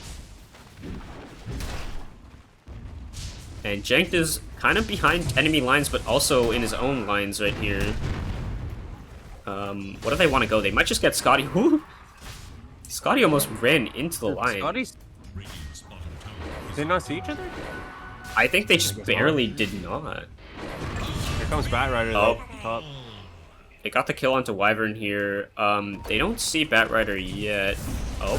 And Jank is kind of behind enemy lines, but also in his own lines right here. What do they want to go? They might just get Scotty. Whoo! Scotty almost ran into the line. Scotty's... Did they not see each other? I think they just barely did not. Here comes Batrider though. Top. They got the kill onto Wyvern here. They don't see Batrider yet. Oh.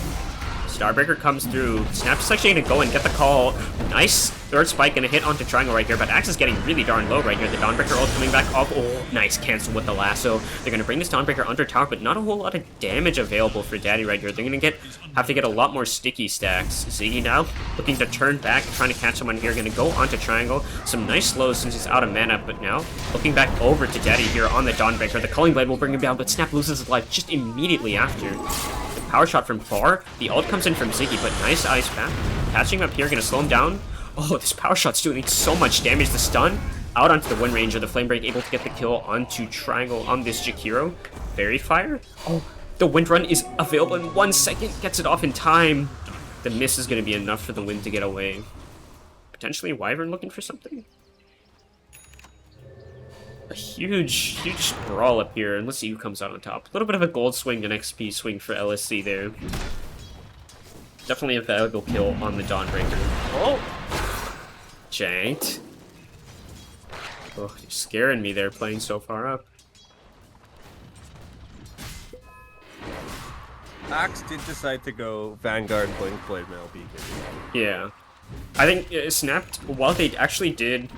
Starbreaker comes through. Snap's is actually gonna go and get the call. Nice third spike, gonna hit onto Triangle right here, but Axe is getting really darn low right here. The Dawnbreaker ult coming back off. Oh, nice cancel with the lasso. They're gonna bring this Dawnbreaker under tower, but not a whole lot of damage available for Daddy right here. They're gonna have to get a lot more sticky stacks. Ziggy now looking to turn back, trying to catch someone here. Gonna go onto Triangle. Some nice slows since he's out of mana, but now looking back over to Daddy here on the Dawnbreaker. The Culling Blade will bring him down, but Snap loses his life just immediately after. Power shot from far. The ult comes in from Ziggy, but nice ice back. Catching him up here, gonna slow him down. Oh, this power shot's doing so much damage. The stun out onto the Wind Ranger. The Flame Break able to get the kill onto Triangle on this Jakiro. Fairy Fire. Oh, the Wind Run is available in 1 second. Gets it off in time. The miss is gonna be enough for the Wind to get away. Potentially Wyvern looking for something. A huge brawl up here, and let's see who comes out on top. A little bit of a gold swing and XP swing for LSC there. Definitely a valuable kill on the Dawnbreaker. Oh! Janked. Oh, you're scaring me there playing so far up. Axe did decide to go Vanguard Blink Blade Mail Beacon. Yeah. I think Snapped, while they actually did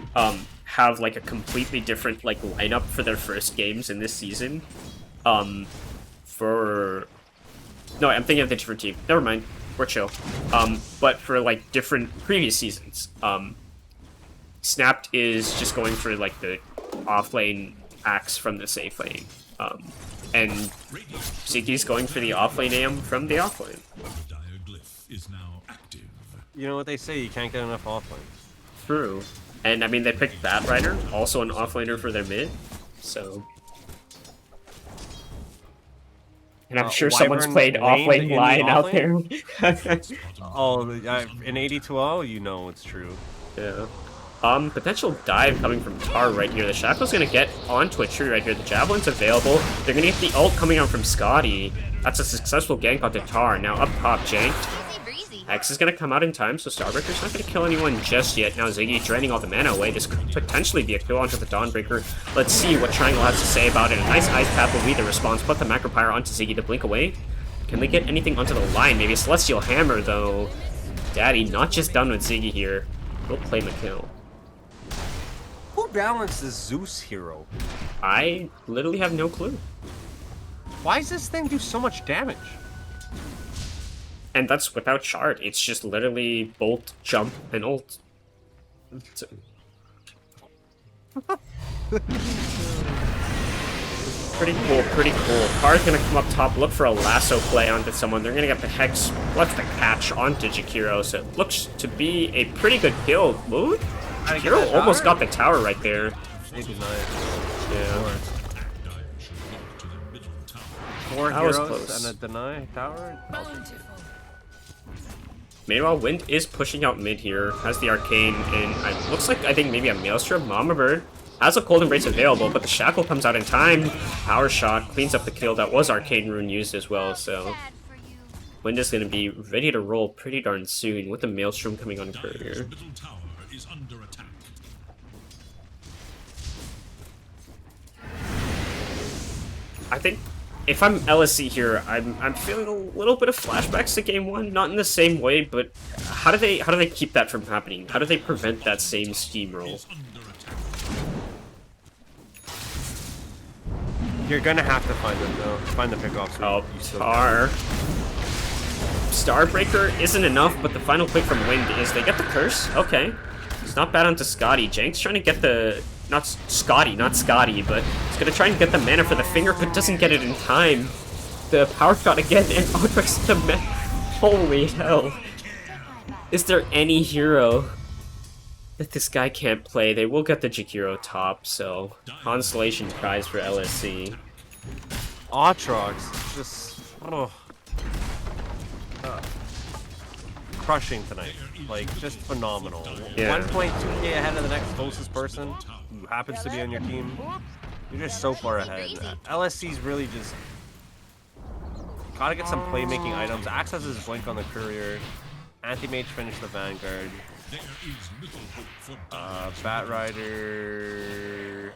have like a completely different like lineup for their first games in this season, no, I'm thinking of the different team. Never mind, we're chill. But for like different previous seasons, Snapped is just going for like the off lane Axe from the safe lane, and Ziggy's going for the off lane AM from the off lane. The diaglyph is now active. You know what they say, you can't get enough offlane. True. And I mean, they picked Batrider, also an offlaner for their mid. so. And I'm sure Wyvern someone's played Rain off-lane in the line out there. Oh, in AD2L, you know it's true. Yeah. Potential dive coming from Tar right here. The Shackle's gonna get onto a tree right here. The Javelin's available. They're gonna get the ult coming out from Scotty. That's a successful gank onto Tar. Now up top, Jank. X is gonna come out in time, so Starbreaker's not gonna kill anyone just yet. Now Ziggy draining all the mana away. This could potentially be a kill onto the Dawnbreaker. Let's see what Triangle has to say about it. A nice Ice Path will be the response. Put the Macropyre onto Ziggy to blink away. Can they get anything onto the line? Maybe a Celestial Hammer, though. Daddy not just done with Ziggy here. He'll claim a kill. Who balanced the Zeus hero? I literally have no clue. Why does this thing do so much damage? And that's without shard. It's just literally bolt, jump, and ult. Pretty cool, pretty cool. Tar's gonna come up top, look for a lasso play onto someone. They're gonna get the Hex, plus the catch onto Jakiro, so it looks to be a pretty good kill. Ooh, Jakiro almost got the tower right there. They did not. Yeah. Four That was heroes close. and a deny tower? Meanwhile, Wind is pushing out mid here, has the Arcane, and it looks like, I think, maybe a Maelstrom. Mama Bird has a Cold Embrace available, but the Shackle comes out in time. Power Shot cleans up the kill. That was Arcane Rune used as well, so Wind is going to be ready to roll pretty darn soon with the Maelstrom coming on Courier. Middle tower is under attack. I think if I'm LSC here, I'm feeling a little bit of flashbacks to game one, not in the same way, but how do they keep that from happening? How do they prevent that same steamroll? You're gonna have to find them though. Find the pickoffs. Oh, Tar. Starbreaker isn't enough, but the final pick from Wind is they get the curse. Okay. It's not bad onto Scotty. Jank's trying to get the... not Scotty, but he's gonna try and get the mana for the finger, but doesn't get it in time. The power shot again, and Odrix the mana. Holy hell. Is there any hero that this guy can't play? They will get the Jakiro top, so consolation prize for LSC. Aatrox, just crushing tonight. Like, just phenomenal. Yeah. 1.2k ahead of the next closest person who happens to be on your team. You're just so far ahead. LSC's really just gotta get some playmaking items. Axe has his blink on the courier. Anti-Mage finished the Vanguard. There is little hope for Batrider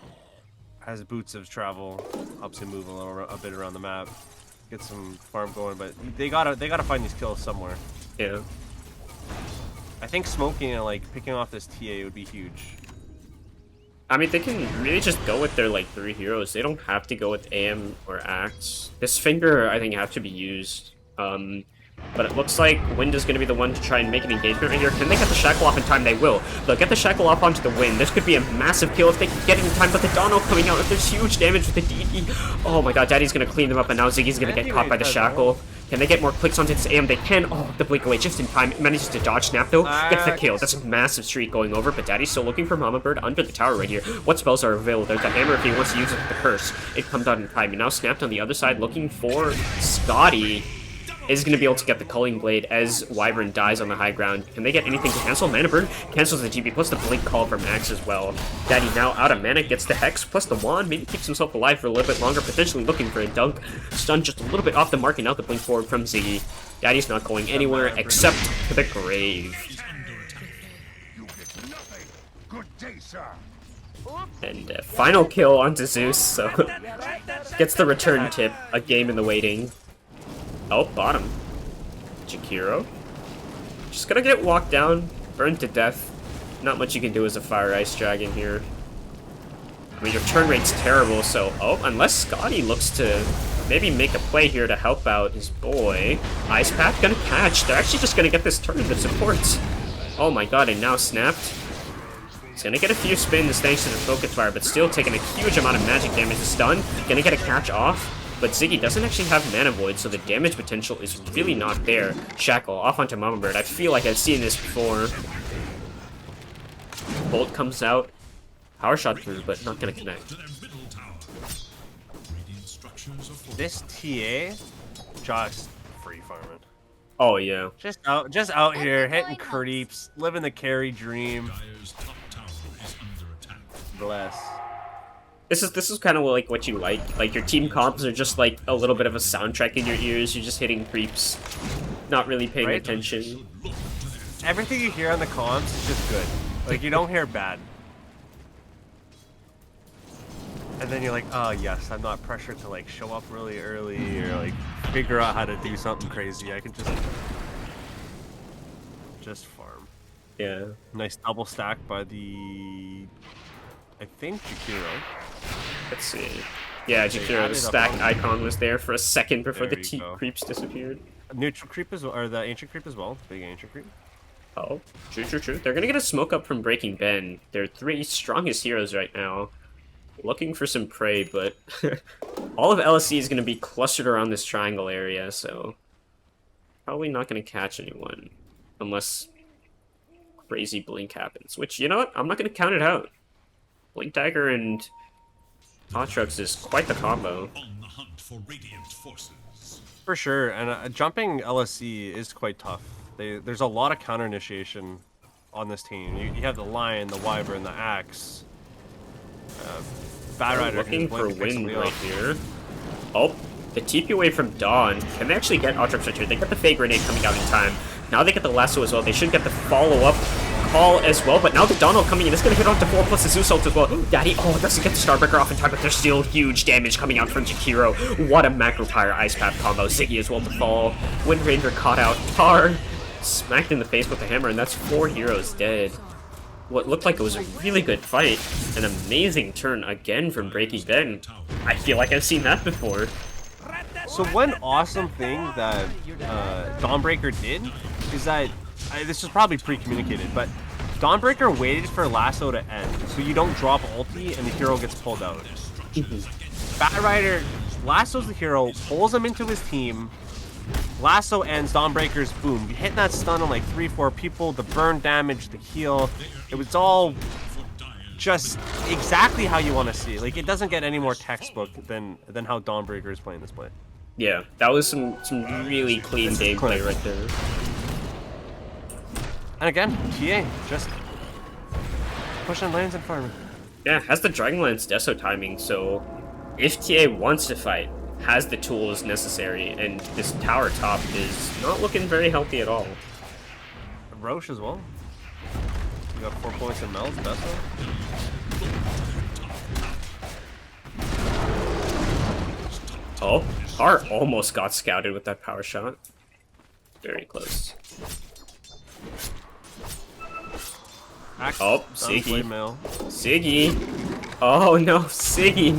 has boots of travel, helps him move a bit around the map, get some farm going, but they gotta find these kills somewhere. Yeah. I think smoking and like picking off this TA would be huge. I mean, they can really just go with their, like, 3 heroes. They don't have to go with AM or Axe. This finger, I think, have to be used. But it looks like Wind is going to be the one to try and make an engagement right here. Can they get the Shackle off in time? They will. They'll get the Shackle off onto the Wind. This could be a massive kill if they can get it in time, but the Dono coming out, there's huge damage with the DD. Oh my god, Daddy's going to clean them up, and now Ziggy's going to get caught by the Shackle. Can they get more clicks onto this AM? They can. Oh, the blink away just in time. It manages to dodge snap, though. Gets the kill. That's a massive streak going over, but Daddy's still looking for Mama Bird under the tower right here. What spells are available? There's the hammer if he wants to use it with the curse. It comes out in time. And now Snapped on the other side looking for Scotty. Is going to be able to get the Culling Blade as Wyvern dies on the high ground. Can they get anything to cancel? Mana Bird cancels the TP, plus the Blink Call from Max as well. Daddy now out of mana, gets the Hex, plus the Wand, maybe keeps himself alive for a little bit longer, potentially looking for a dunk. Stun just a little bit off the mark, and now the Blink forward from Ziggy. Daddy's not going anywhere except to the grave. And final kill onto Zeus, so gets the return tip, a game in the waiting. Oh, bottom. Jakiro. Just gonna get walked down, burned to death. Not much you can do as a Fire Ice Dragon here. I mean, your turn rate's terrible, so... Oh, unless Scotty looks to maybe make a play here to help out his boy. Ice Path gonna catch. They're actually just gonna get this turn that supports. Oh my god, and now Snapped. He's gonna get a few spins thanks to the Focus Fire, but still taking a huge amount of magic damage to stun. Gonna get a catch off. But Ziggy doesn't actually have Mana Void, so the damage potential is really not there. Shackle off onto Mama Bird. I feel like I've seen this before. Bolt comes out. Power shot through, but not gonna connect. Structures are fortified. This TA just free farming. Oh yeah. Just out here hitting creeps, living the carry dream. Dire's top tower is under attack. Bless. This is kind of like what you like. Like your team comps are just like a little bit of a soundtrack in your ears. You're just hitting creeps, not really paying Right? attention. Everything you hear on the comms is just good. Like you don't hear bad. And then you're like, oh yes, I'm not pressured to like show up really early or like figure out how to do something crazy. I can just farm. Yeah. Nice double stack by the, I think Jakiro. Let's see. Yeah, added Jakiro's up stack on- icon was there for a second before There the you T go. creeps disappeared. Neutral creep as well, or the ancient creep as well. Big ancient creep. Oh, true. They're gonna get a smoke up from Breaking Ben. They're 3 strongest heroes right now. Looking for some prey, but all of LSE is gonna be clustered around this triangle area, so probably not gonna catch anyone unless crazy blink happens. Which, you know what? I'm not gonna count it out. Blink Dagger and Aatrox is quite the combo. On the hunt for radiant forces. For sure, and jumping LSE is quite tough. There's a lot of counter initiation on this team. You have the Lion, the Wyvern, the Axe. Bad Rider Looking can for blink and pick win somebody right off. here. Oh, the TP away from Dawn. Can they actually get Aatrox right here? They get the Fake Grenade coming out in time. Now they get the Lasso as well. They should get the follow-up call as well, but now the Donald coming in. It's going to hit onto 4 plus the Zeus ult as well. Daddy, oh, doesn't get the Starbreaker off in time, but there's still huge damage coming out from Jakiro. What a Macro Pyre Ice Path combo. Ziggy as well to fall. Wind Ranger caught out. Tar smacked in the face with the hammer, and that's 4 heroes dead. What looked like it was a really good fight. An amazing turn again from Breaking Ben. I feel like I've seen that before. So one awesome thing that Dawnbreaker did is that, this was probably pre-communicated, but Dawnbreaker waited for Lasso to end, so you don't drop ulti and the hero gets pulled out. Bat Rider lassos the hero, pulls him into his team, Lasso ends, Dawnbreaker's boom. You hit that stun on like 3-4 people, the burn damage, the heal. It was all just exactly how you want to see. Like, it doesn't get any more textbook than how Dawnbreaker is playing this play. Yeah, that was some really clean gameplay right there. And again, TA just pushing lanes and farming. Yeah, has the Dragonlance Deso timing, so if TA wants to fight, has the tools necessary, and this tower top is not looking very healthy at all. Roche as well. You got 4 points in Mel's, Deso. Oh, Tar almost got scouted with that power shot. Very close. Oh, Ziggy. Ziggy. Oh no, Ziggy.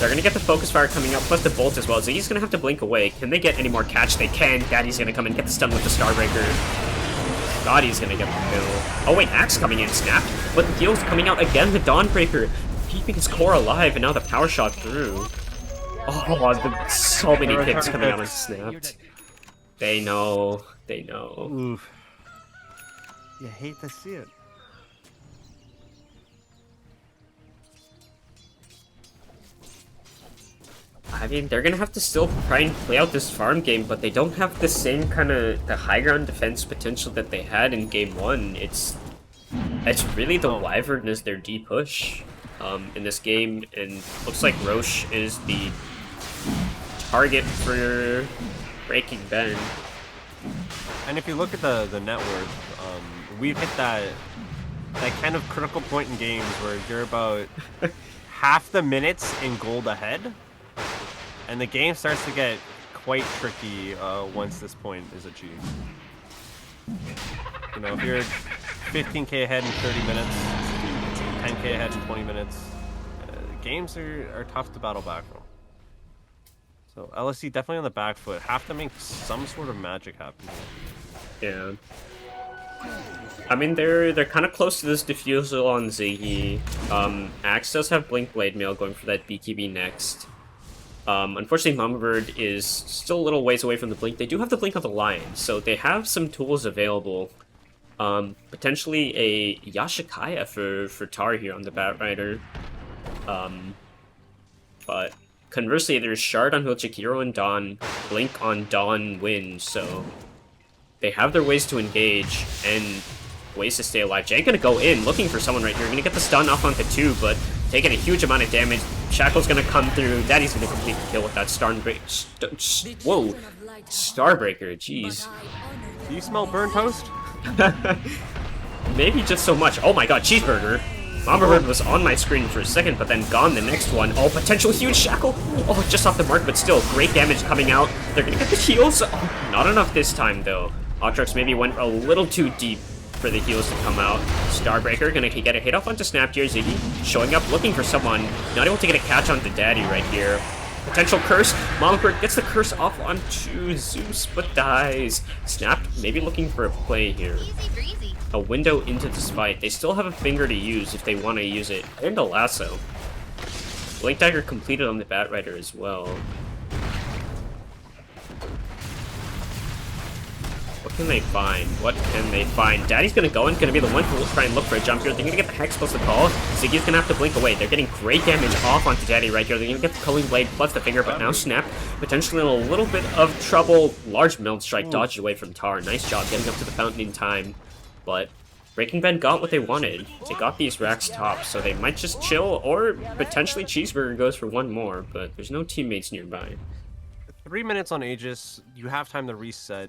They're gonna get the focus fire coming out, plus the bolt as well. Ziggy's gonna have to blink away. Can they get any more catch? They can. Daddy's gonna come and get the stun with the Starbreaker. Goddy's gonna get the kill. Oh wait, Axe coming in, snapped. But the heal's coming out again, the Dawnbreaker. Keeping his core alive, and now the power shot through. Oh, so many hits coming out and snapped. They know. They know. Oof. You hate to see it. I mean, they're gonna have to still try and play out this farm game, but they don't have the same kind of the high ground defense potential that they had in game 1. It's really the Wyvern as their D push in this game, and looks like Roche is the target for Breaking Ben. And if you look at the net worth, we've hit that kind of critical point in games where you're about half the minutes in gold ahead, and the game starts to get quite tricky once this point is achieved. You know, if you're 15k ahead in 30 minutes, 10k ahead in 20 minutes, games are tough to battle back from. So LSE definitely on the back foot. Have to make some sort of magic happen here. Yeah. I mean, they're kind of close to this defusal on Ziggy. Axe does have Blink Blade Mail going for that BKB next. Unfortunately, Mama Bird is still a little ways away from the Blink. They do have the Blink of the Lion, so they have some tools available. Potentially a Yashikaya for Tar here on the Bat Rider. But conversely, there's Shard on both Jakiro and Dawn, Blink on Dawn Wind, so they have their ways to engage and ways to stay alive. Jay gonna go in, looking for someone right here. Gonna get the stun off onto 2, but taking a huge amount of damage. Shackle's gonna come through. Daddy's gonna complete the kill with that whoa. Starbreaker, jeez. Do you smell burnt toast? Maybe just so much. Oh my god, Cheeseburger. Mama Bird was on my screen for a second, but then gone the next one. Oh, potential huge Shackle. Oh, just off the mark, but still, great damage coming out. They're gonna get the heals. Oh, not enough this time, though. Atrox maybe went a little too deep for the heals to come out. Starbreaker gonna get a hit off onto Snap here. Ziggy showing up, looking for someone. Not able to get a catch onto Daddy right here. Potential curse. Mama Bird gets the curse off onto Zeus, but dies. Snap maybe looking for a play here. Easy breezy. A window into this fight. They still have a finger to use if they want to use it. And a lasso. Blink Dagger completed on the Bat Rider as well. What can they find? What can they find? Daddy's gonna go in, gonna be the one who will try and look for a jump here. They're gonna get the Hex plus the call. Ziggy's gonna have to blink away. They're getting great damage off onto Daddy right here. They're gonna get the Culling Blade plus the finger, but now Snap potentially in a little bit of trouble. Large Melt Strike dodged away from Tar. Nice job getting up to the fountain in time. But Breaking Ben got what they wanted. They got these racks top, so they might just chill, or potentially Cheeseburger goes for one more, but there's no teammates nearby. 3 minutes on Aegis, you have time to reset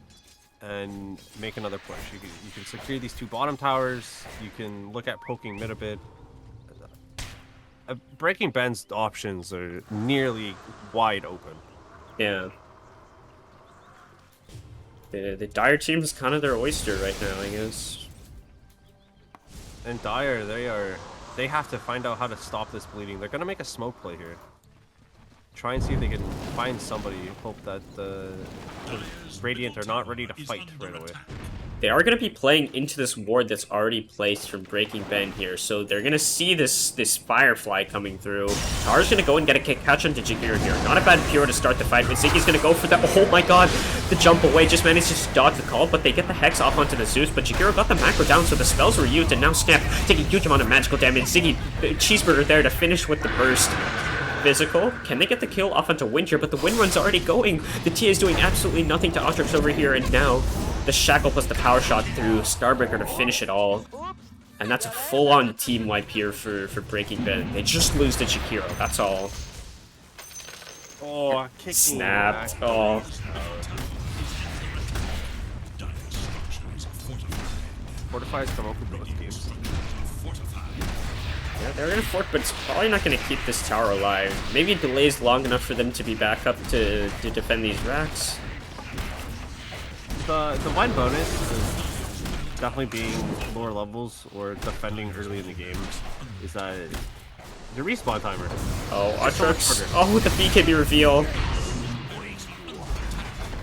and make another push. You can secure these 2 bottom towers, you can look at poking mid a bit. Breaking Ben's options are nearly wide open. Yeah. The Dire team is kind of their oyster right now, I guess. And Dire, they have to find out how to stop this bleeding. They're gonna make a smoke play here. Try and see if they can find somebody. Hope that the Radiant are not ready to fight right away. They are going to be playing into this ward that's already placed from Breaking Ben here, so they're going to see this Firefly coming through. Tar's going to go and get a catch onto Jagir here. Not a bad Pure to start the fight, but Ziggy's going to go for that. Oh my god, the jump away, just managed to dodge the call, but they get the Hex off onto the Zeus, but Jagir got the macro down, so the spells were used, and now Snap taking a huge amount of magical damage. Ziggy, Cheeseburger there to finish with the burst. Physical. Can they get the kill off onto Wind here? But the Wind run's already going. The TA is doing absolutely nothing to Atrox over here, and now the Shackle plus the power shot through Starbreaker to finish it all. And that's a full-on team wipe here for Breaking Ben. They just lose to Chikiro, that's all. Oh, kicking snapped. back. Oh. Fortifies come up with both games. Yeah, they're gonna fort, but it's probably not gonna keep this tower alive. Maybe it delays long enough for them to be back up to defend these racks. The one bonus is definitely being lower levels or defending early in the game is that the respawn timer. Oh, Atrox. Oh, the BKB reveal.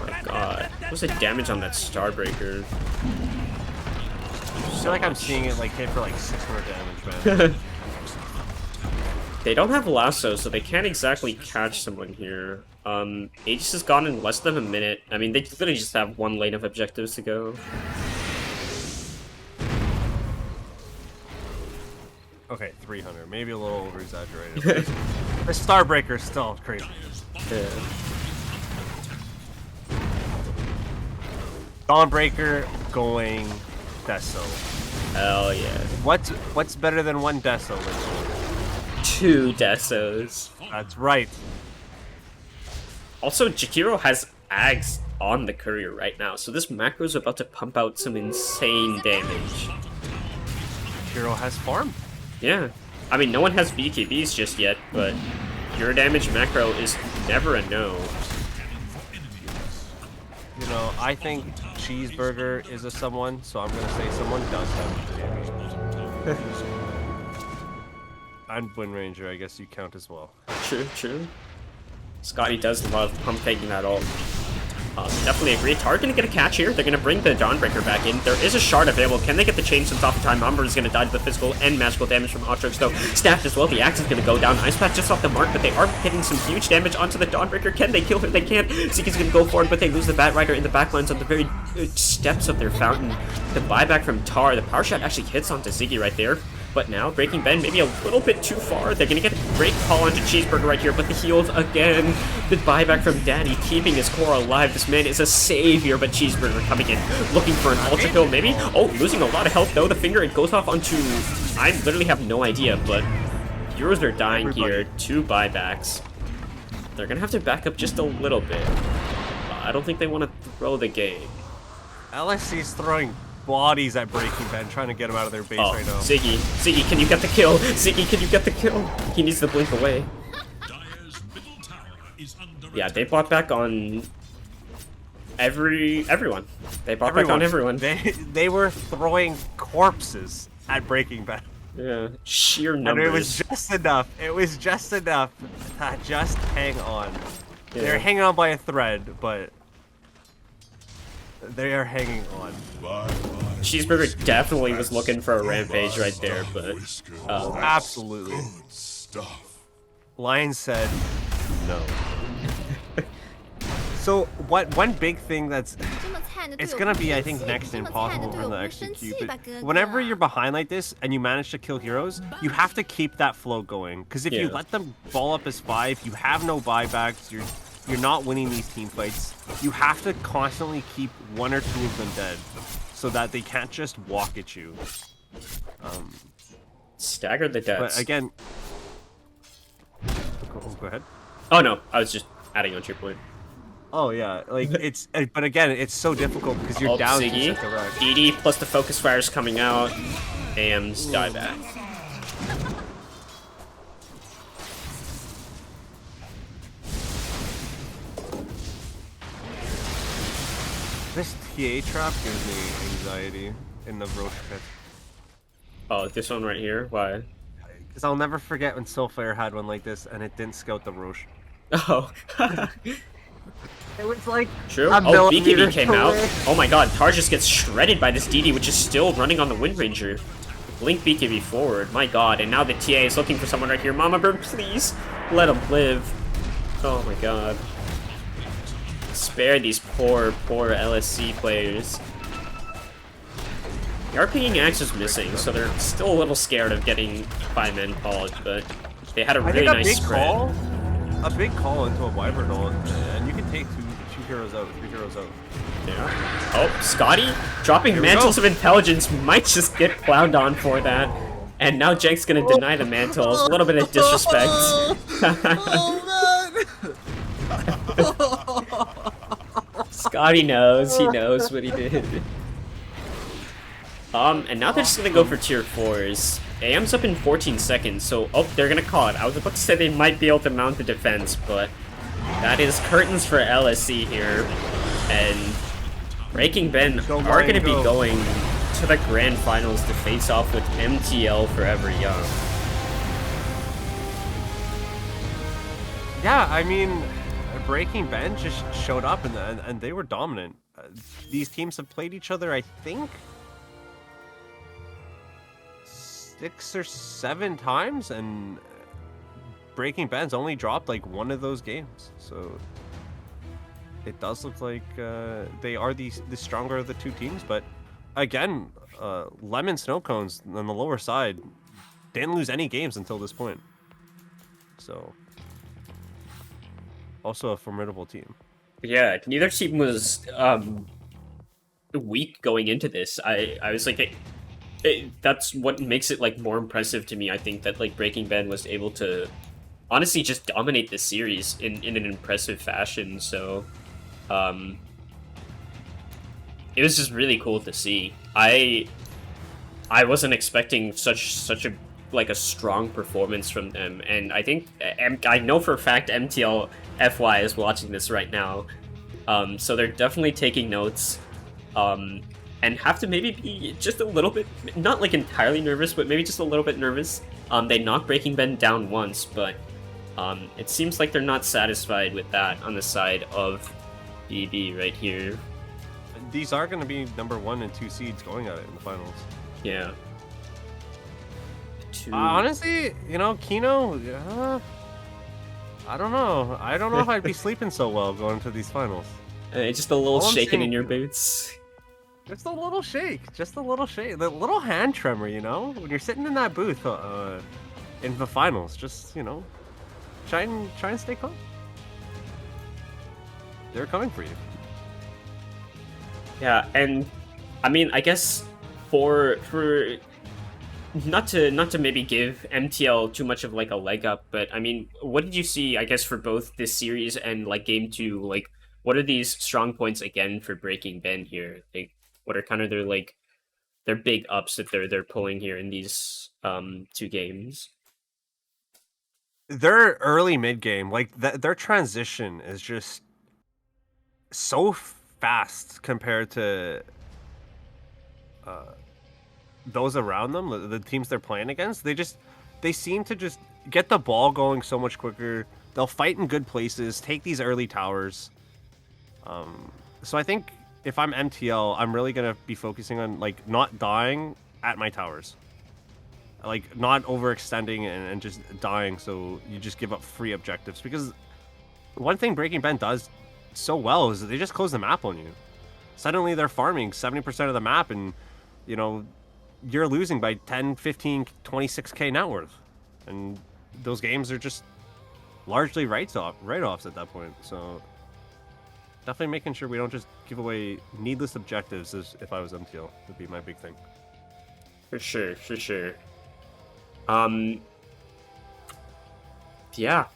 Oh my god. What was the damage on that Starbreaker? I feel like I'm seeing it like hit for like 600 damage, man. They don't have lasso, so they can't exactly catch someone here. Aegis has gone in less than a minute. I mean, they literally just have one lane of objectives to go. Okay, 300. Maybe a little over-exaggerated. The Starbreaker is still crazy. Yeah. Dawnbreaker going Deso. Hell yeah. What's better than one Deso? 2 Desos. That's right. Also, Jakiro has Ags on the courier right now, so this macro is about to pump out some insane damage. Hero has farm. Yeah. I mean, no one has BKBs just yet, but your damage macro is never a no. You know, I think Cheeseburger is a someone, so I'm gonna say someone does have the damage. And Wind Ranger, I guess you count as well. True, true. Scotty does love pump faking that ult. Definitely agree. Tar gonna get a catch here. They're gonna bring the Dawnbreaker back in. There is a shard available. Can they get the chain since off the time? Umber is gonna die to the physical and magical damage from Atrox, though. Staffed as well. The axe is gonna go down. Ice Path just off the mark, but they are getting some huge damage onto the Dawnbreaker. Can they kill her? They can't. Zeke's gonna go for it, but they lose the Bat Rider in the backlines on the very steps of their fountain. The buyback from Tar. The power shot actually hits onto Ziggy right there. But now, Breaking Ben maybe a little bit too far. They're gonna get a great call onto Cheeseburger right here, but the heals again. The buyback from Daddy, keeping his core alive. This man is a savior, but Cheeseburger coming in, looking for an ultra kill maybe. Oh, losing a lot of health though. The finger, it goes off onto... I literally have no idea, but heroes are dying here. 2 buybacks. They're gonna have to back up just a little bit. I don't think they want to throw the game. LSC's throwing bodies at Breaking Ben, trying to get him out of their base right now. Ziggy, can you get the kill? Ziggy, can you get the kill? He needs to blink away. Dire's middle tower is under Yeah, attack. they bought back on everyone. They bought back on everyone. They were throwing corpses at Breaking Ben. Yeah, sheer And numbers. it was just enough. It was just enough to just hang on. Yeah. They're hanging on by a thread, but they are hanging on. Cheeseburger definitely was looking for a rampage right there, but Absolutely. Lion said no. So one big thing that's 这么菜的队友 it's 不 gonna 生 be I 气 think next 这 to 么菜的 impossible 队 for 友 them to 不生 execute. 气吧 But 哥哥 whenever you're behind like this and you manage to kill heroes, you have to keep that flow going. Because if you Yeah. let them ball up as 5, you have no buybacks. You're not winning these team fights. You have to constantly keep 1 or 2 of them dead, so that they can't just walk at you. stagger the deaths. But again, go ahead. Oh no, I was just adding on to your point. Oh yeah, like it's but again, it's so difficult because you're Oh, down Ziggy, to direct. ED plus the focus fires coming out. AM's dieback. This TA trap gives me anxiety in the Roche pit. Oh, this one right here? Why? Because I'll never forget when Soulfire had one like this and it didn't scout the Roche. Oh. It was like True. a Oh, BKB millimeter came out. away. Oh my god, Tar just gets shredded by this DD, which is still running on the Wind Ranger. Blink BKB forward, my god, and now the TA is looking for someone right here. Mama Bird, please let him live. Oh my god. Spare these poor LSC players. The RPing axe is missing, so they're still a little scared of getting 5-man called, but they had a I really think nice spread. a big call into a Wyvern ult, and you can take two heroes out, 3 heroes out. Yeah. Oh, Scotty dropping Here we Mantles go. of Intelligence might just get clowned on for that. And now Jake's gonna deny the mantles. A little bit of disrespect. Scotty knows. He knows what he did. And now they're just gonna go for tier 4s. AM's up in 14 seconds, so they're gonna call it. I was about to say they might be able to mount the defense, but that is curtains for LSC here. And Breaking Ben Go, are gonna Lion, be go. going to the grand finals to face off with MTL Forever Young. Yeah, I mean, Breaking Ben just showed up and they were dominant. These teams have played each other, I think, 6 or 7 times, and Breaking Ben's only dropped like 1 of those games. So it does look like they are the stronger of the 2 teams. But again, Lemon Snow Cones on the lower side didn't lose any games until this point. So also a formidable team. Yeah, neither team was weak going into this. I was like, that's what makes it like more impressive to me. I think that like Breaking Ben was able to honestly just dominate this series in an impressive fashion. So it was just really cool to see. I wasn't expecting such a like a strong performance from them, and I think I know for a fact MTL FY is watching this right now, so they're definitely taking notes, and have to maybe be just a little bit, not like entirely nervous, but maybe just a little bit nervous. They knocked Breaking Ben down once, but it seems like they're not satisfied with that on the side of BB right here. These are going to be number 1 and 2 seeds going at it in the finals. Yeah. Two. Honestly, you know, Kino, I don't know. I don't know if I'd be sleeping so well going into these finals. Just a little All I'm shaking saying- in your boots. Just a little shake. Just a little shake. The little hand tremor, you know? When you're sitting in that booth in the finals, just, you know, try and stay calm. They're coming for you. Yeah, and I mean, I guess for not to maybe give MTL too much of like a leg up, but I mean, what did you see, I guess, for both this series and like game two? Like, what are these strong points again for Breaking Ben here? Like, what are kind of their big ups that they're pulling here in these two games? Their early mid game, like their transition is just so fast compared to those around them, the teams they're playing against. They seem to just get the ball going so much quicker. They'll fight in good places, take these early towers. So I think if I'm MTL, I'm really gonna be focusing on like not dying at my towers, like not overextending and just dying. So you just give up free objectives, because one thing Breaking Ben does so well is that they just close the map on you. Suddenly they're farming 70% of the map, and you know you're losing by 10, 15, 26k net worth, and those games are just largely write-offs at that point. So definitely making sure we don't just give away needless objectives, as if I was MTL, would be my big thing. For sure, for sure. Yeah.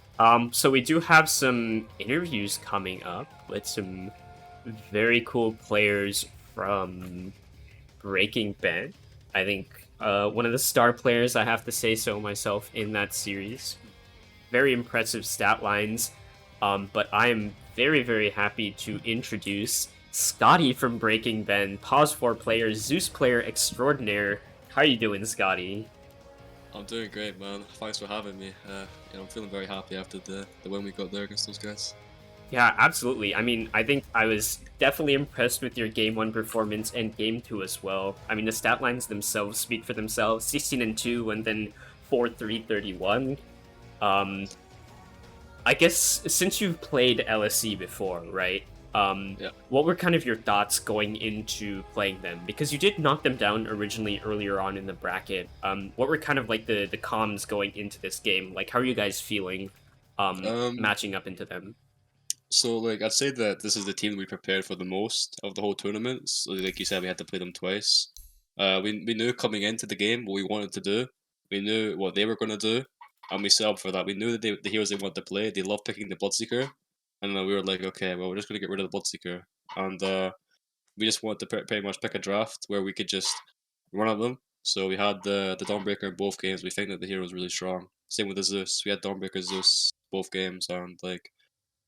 So we do have some interviews coming up with some very cool players from Breaking Ben. I think one of the star players, I have to say so myself, in that series. Very impressive stat lines. But I am very, very happy to introduce Scotty from Breaking Ben, Pause 4 player, Zeus player extraordinaire. How you doing, Scotty? I'm doing great, man. Thanks for having me. I'm feeling very happy after the win we got there against those guys. Yeah, absolutely. I mean, I think I was definitely impressed with your Game 1 performance and Game 2 as well. I mean, the stat lines themselves speak for themselves. 16 and 2 and then 4-3-31. I guess since you've played LSC before, right? Yeah. What were kind of your thoughts going into playing them? Because you did knock them down originally earlier on in the bracket. What were kind of like the comms going into this game? Like, how are you guys feeling matching up into them? So, like, I'd say that this is the team we prepared for the most of the whole tournament. So, like you said, we had to play them twice. We knew coming into the game what we wanted to do. We knew what they were going to do, and we set up for that. We knew that the heroes they wanted to play, they love picking the Bloodseeker. And we were like, okay, well, we're just going to get rid of the Bloodseeker. And we just wanted to pretty much pick a draft where we could just run at them. So we had the Dawnbreaker in both games. We think that the hero was really strong. Same with the Zeus. We had Dawnbreaker Zeus both games, and like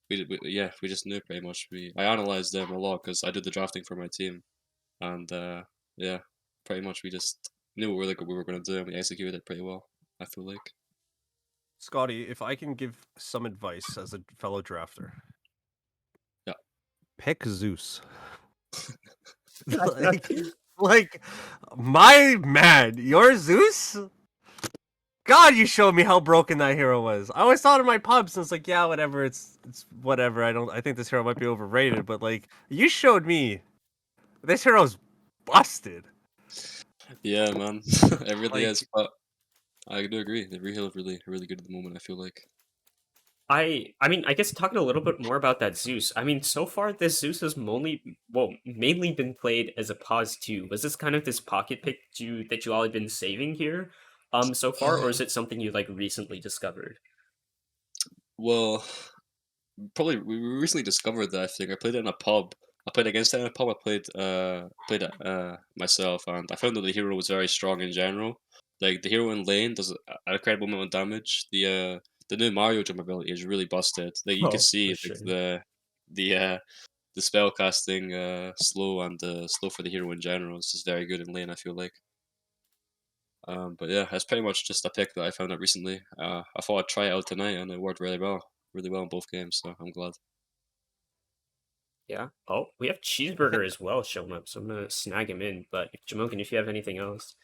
we just knew pretty much. I analyzed them a lot because I did the drafting for my team, and yeah, pretty much we just knew what we were going to do, and we executed it pretty well. I feel like. Scotty, if I can give some advice as a fellow drafter, Yeah. pick Zeus. like, my man, your Zeus? God, you showed me how broken that hero was. I always thought in my pubs, and it's like, yeah, whatever, it's whatever. I think this hero might be overrated, but like, you showed me this hero's busted. Yeah, man, it really Like- is. But I do agree. The reheal is really good at the moment. I feel like. I mean, I guess talking a little bit more about that Zeus. I mean, so far this Zeus has mainly been played as a pause 2. Was this kind of this pocket pick that you all had been saving here, so far, or is it something you like recently discovered? Well, probably we recently discovered that. I think I played it in a pub. I played against it in a pub. I played it myself, and I found that the hero was very strong in general. Like the hero in lane does an incredible amount of damage. The new Mario jump ability is really busted. Like you Oh, can see for like sure. the spell casting slow and the slow for the hero in general is just very good in lane. I feel like. But yeah, it's pretty much just a pick that I found out recently. I thought I'd try it out tonight, and it worked really well in both games. So I'm glad. Yeah. Oh, we have Cheeseburger as well showing up, so I'm gonna snag him in. But Jamokin, if you have anything else.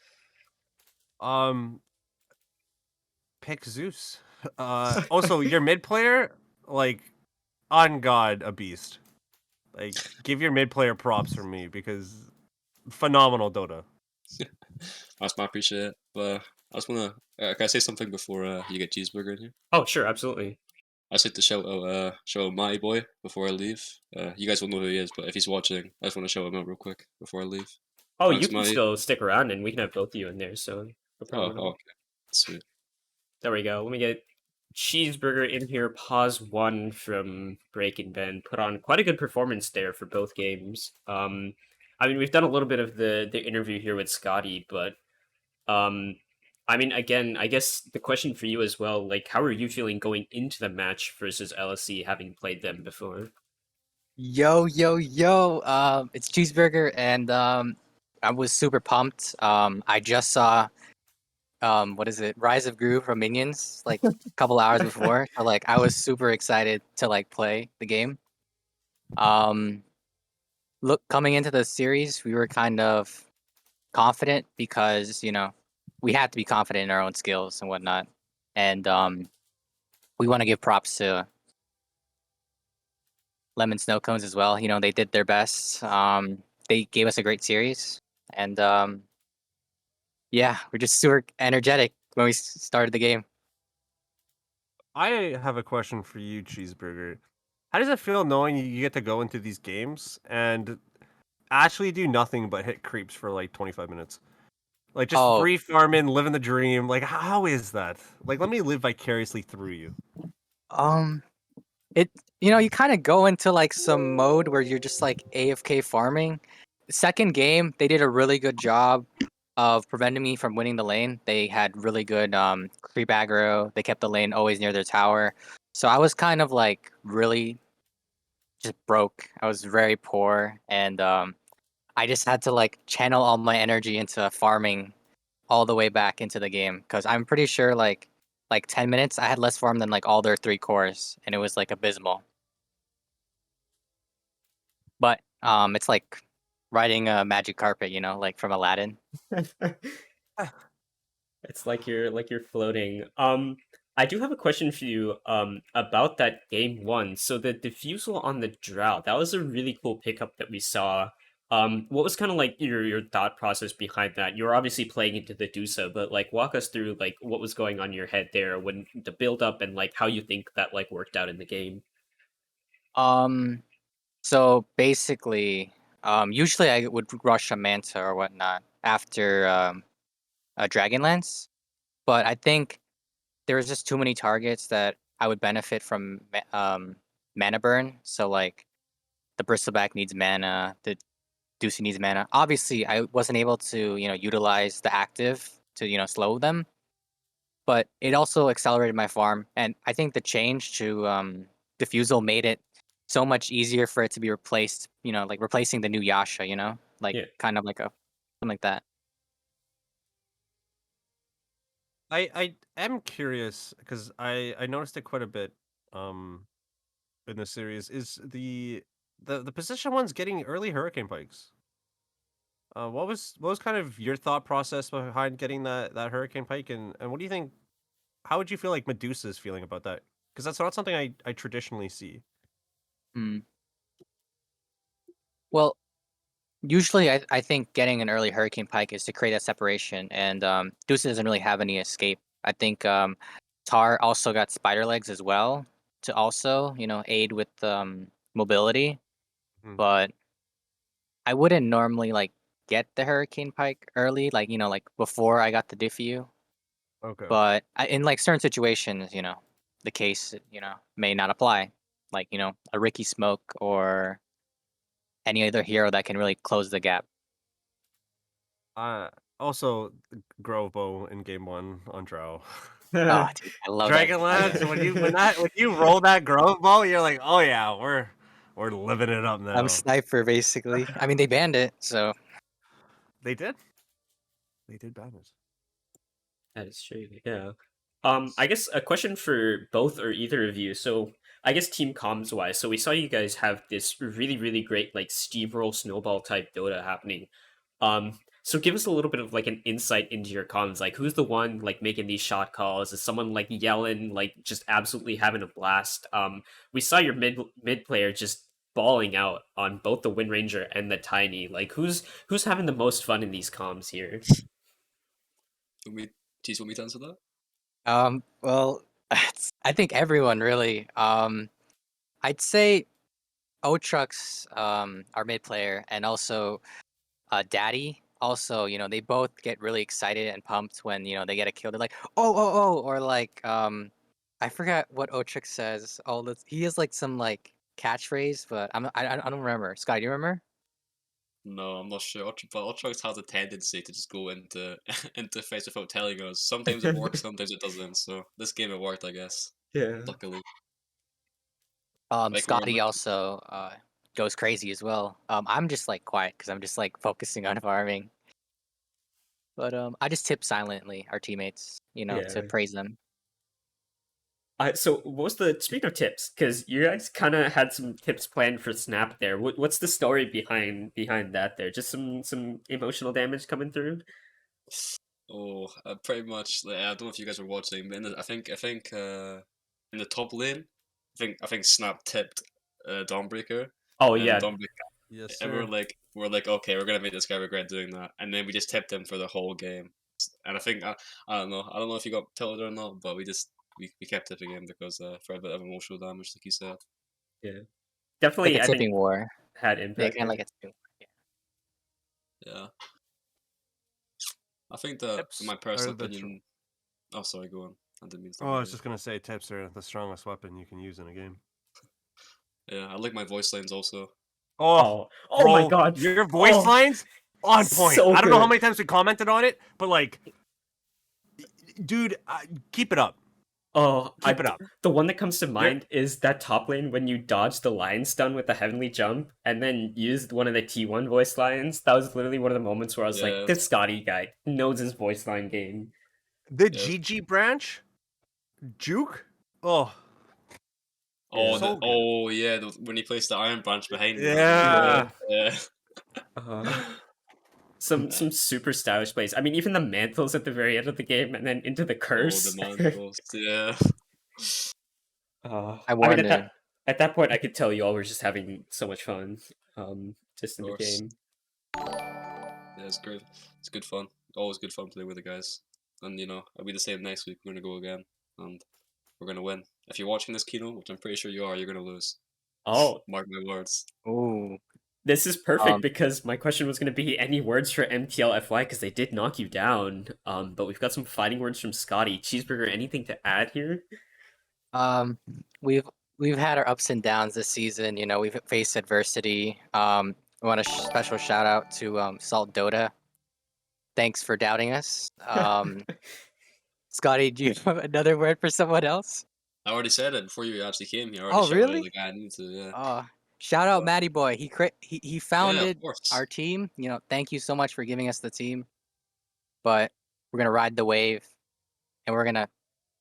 Pick Zeus. Also, your mid player, like, on God, a beast. Like, give your mid player props from me, because phenomenal Dota. That's my appreciate it. But I just wanna can I say something before you get cheeseburger in here? Oh, sure, absolutely. I just like to shout out Matty Boy before I leave. You guys will know who he is, but if he's watching, I just want to shout him out real quick before I leave. Oh, you Thanks, can Matty. still stick around, and we can have both of you in there. So no Oh, problem at all. okay. Sweet. There we go. Let me get cheeseburger in here. Pause one from Break and Ben. Put on quite a good performance there for both games. I mean, we've done a little bit of the interview here with Scotty, but um, I mean, again, I guess the question for you as well, like, how are you feeling going into the match versus LSE, having played them before? Yo, yo, yo. It's Cheeseburger, and I was super pumped. I just saw what is it? Rise of Gru from Minions like a couple hours before. So like I was super excited to like play the game. Um, look, coming into the series, we were kind of confident because, we had to be confident in our own skills and whatnot. And we want to give props to Lemon Snow Cones as well. They did their best. They gave us a great series, and yeah, we're just super energetic when we started the game. I have a question for you, Cheeseburger. How does it feel knowing you get to go into these games and actually do nothing but hit creeps for like 25 minutes? Like just Oh, free farming, living the dream. Like how is that? Like let me live vicariously through you. um, it you kind of go into like some mode where you're just like AFK farming. Second game, they did a really good job of preventing me from winning the lane. They had really good creep aggro. They kept the lane always near their tower. So I was kind of like really just broke. I was very poor, and I just had to like channel all my energy into farming all the way back into the game because I'm pretty sure like 10 minutes I had less farm than like all their 3 cores, and it was like abysmal. But it's like riding a magic carpet, like from Aladdin. It's like you're floating. I do have a question for you about that game one. So the diffusal on the drought, that was a really cool pickup that we saw. What was kind of like your thought process behind that? You were obviously playing into the Dusa, but like walk us through like what was going on in your head there when the build up and like how you think that like worked out in the game. Um, so basically, usually I would rush a Manta or whatnot after a Dragonlance, but I think there was just too many targets that I would benefit from mana burn. So like the Bristleback needs mana, the Ducey needs mana. Obviously, I wasn't able to utilize the active to slow them, but it also accelerated my farm. And I think the change to Diffusal made it so much easier for it to be replaced. Like replacing the new Yasha. Like Yeah. kind of like a something like that. I am curious because I noticed it quite a bit um in the series is the position ones getting early hurricane pikes. What was kind of your thought process behind getting that hurricane pike and what do you think? How would you feel like Medusa is feeling about that? Because that's not something I traditionally see. Hmm. Well, usually I think getting an early Hurricane Pike is to create that separation, and Deuce doesn't really have any escape. I think Tar also got spider legs as well to also aid with mobility, Mhm. but I wouldn't normally like get the Hurricane Pike early, like like before I got the Diffu. Okay. But in like certain situations, the case may not apply, like a Ricky Smoke or any other hero that can really close the gap. Uh also Grove Bow in game one on Drow. Oh, dude, I love that. Dragonlance, when you roll that Grove Bow, you're like, oh yeah, we're living it up I'm now. sniper basically. I mean, they banned it, so They did. They did ban it. That is true. Yeah. I guess a question for both or either of you. So, I guess team comms wise, so we saw you guys have this really, really great like steamroll snowball type Dota happening. So give us a little bit of like an insight into your comms. Like, who's the one like making these shot calls? Is someone like yelling, like just absolutely having a blast? We saw your mid player just balling out on both the Wind Ranger and the Tiny. Like, who's having the most fun in these comms here? Tease want me to answer that? Well, I think everyone really. I'd say Otrux, our mid player, and also Daddy. Also, they both get really excited and pumped when they get a kill. They're like, oh, oh, oh, or like, I forgot what Otrux says. Oh, he has like some like catchphrase, but I don't remember. Scott, do you remember? No, I'm not sure. But Ultrax has a tendency to just go into into face without telling us. Sometimes it works, sometimes it doesn't. So this game it worked, I guess. Yeah. Luckily. Like Scotty also goes crazy as well. I'm just like quiet because I'm just like focusing on farming. But I just tip silently our teammates, to Yeah. praise them. So what was the speaking of tips? Because you guys kind of had some tips planned for Snap there. What's the story behind that? There, just some emotional damage coming through. Oh, pretty much. Like, I don't know if you guys were watching, but I think in the top lane, I think Snap tipped Dawnbreaker, Oh and yeah, Dawnbreaker, Yes, and sir. we're like, okay, we're gonna make this guy regret doing that, and then we just tipped him for the whole game, and I don't know if he got tilted or not, but we kept tipping him because for a bit of emotional damage, like you said. yeah, Like a definitely. I think tipping war. had Yeah, impact kind of there. like a tipping war. Yeah. Yeah, I think that in Tips my are personal the. opinion. Oh, sorry, go on. I didn't mean to stop Oh, I you was there. just gonna say tips are the strongest weapon you can use in a game. Yeah, I like my voice lines also. Oh, Oh my bro, god. your voice Oh, lines on point. so I don't know how good. many times we commented on it, but like, dude, keep it up. Oh, Keep it up. the one that comes to You're, mind is that top lane when you dodge the lion stun with the heavenly jump and then used one of the T1 voice lines. That was literally one of the moments where I was like, Yeah, this Scotty guy knows his voice line game. the yeah. GG branch, Juke. Oh, Oh, Yeah. so good. yeah, when he placed the Iron Branch behind that. Yeah. Yeah. Yeah. Uh, some super stylish plays. I mean, even the mantles at the very end of the game and then into the Oh, the curse. mantles. Yeah. I I mean, warned him. at that point, I could tell you all were just having so much fun, just Of in the course. game. Yeah, it's great. It's good fun. Always good fun playing with the guys. And it'll be the same next week. We're gonna go again, and we're gonna win. If you're watching this, Kino, which I'm pretty sure you are, you're gonna lose. Oh, Mark my words. Ooh. this is perfect Um, because my question was going to be any words for MTLFY because they did knock you down. But we've got some fighting words from Scotty. Cheeseburger, anything to add here? um, we've we've had our ups and downs this season. We've faced adversity. We want a special shout out to Salt Dota. Thanks for doubting us. Scotty, do you have another word for someone else? I already said it before you actually came here. I already Oh, shouted out really? the guy I needed to. Yeah. Shout out But, Matty Boy. He yeah, of founded course. our team. Thank you so much for giving us the team. But we're gonna ride the wave, and we're gonna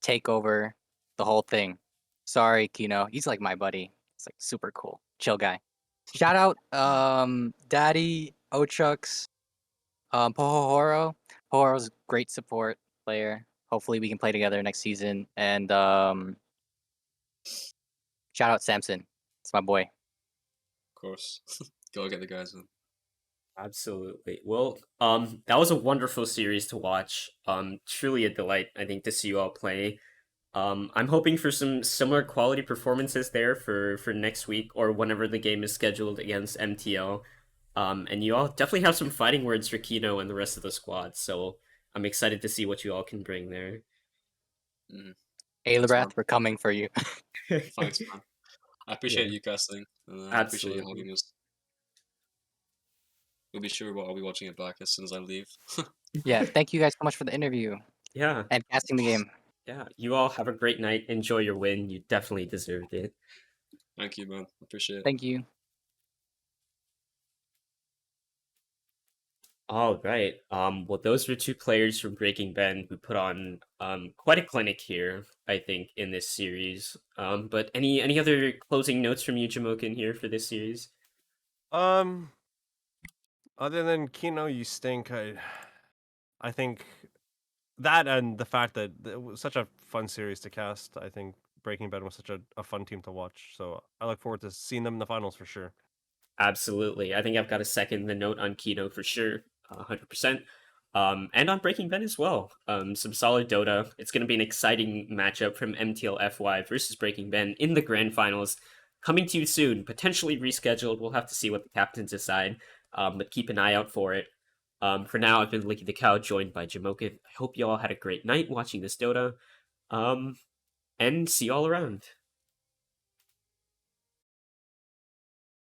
take over the whole thing. Sorry, Kino. He's like my buddy. He's like super cool, chill guy. Shout out, Daddy Ochucks, Pohohoro. Pohohoro's great support player. Hopefully, we can play together next season. And shout out Samson. It's my boy. Of course. Gotta get the guys in. Absolutely. Well, that was a wonderful series to watch. Truly a delight, I think, to see you all play. I'm hoping for some similar quality performances there for next week or whenever the game is scheduled against MTL. And you all definitely have some fighting words for Kino and the rest of the squad. So I'm excited to see what you all can bring there. Mm. Thanks, man. Ailebrath, we're coming for you. Thanks, man. I appreciate Yeah, you casting, and I appreciate you absolutely. having us. We'll be sure I'll be watching it back as soon as I leave. Yeah, thank you guys so much for the interview Yeah, and casting the game. yeah. You all have a great night. Enjoy your win. You definitely deserved it. Thank you, man. Appreciate it. Thank you. All right. Well, those were two players from Breaking Ben who put on quite a clinic here, I think, in this series. But any other closing notes from you, Jamokin, here for this series? Um, other than Kino, you stink. I think that and the fact that it was such a fun series to cast. I think Breaking Ben was such a fun team to watch. So I look forward to seeing them in the finals for sure. Absolutely. I think I've got to second the note on Kino for sure, 100%. And on Breaking Ben as well. Some solid Dota. It's going to be an exciting matchup from MTL FY versus Breaking Ben in the grand finals. Coming to you soon, potentially rescheduled. We'll have to see what the captains decide, but keep an eye out for it. For now, I've been Licky the Cow, joined by Jamoke. I hope you all had a great night watching this Dota, and see you all around.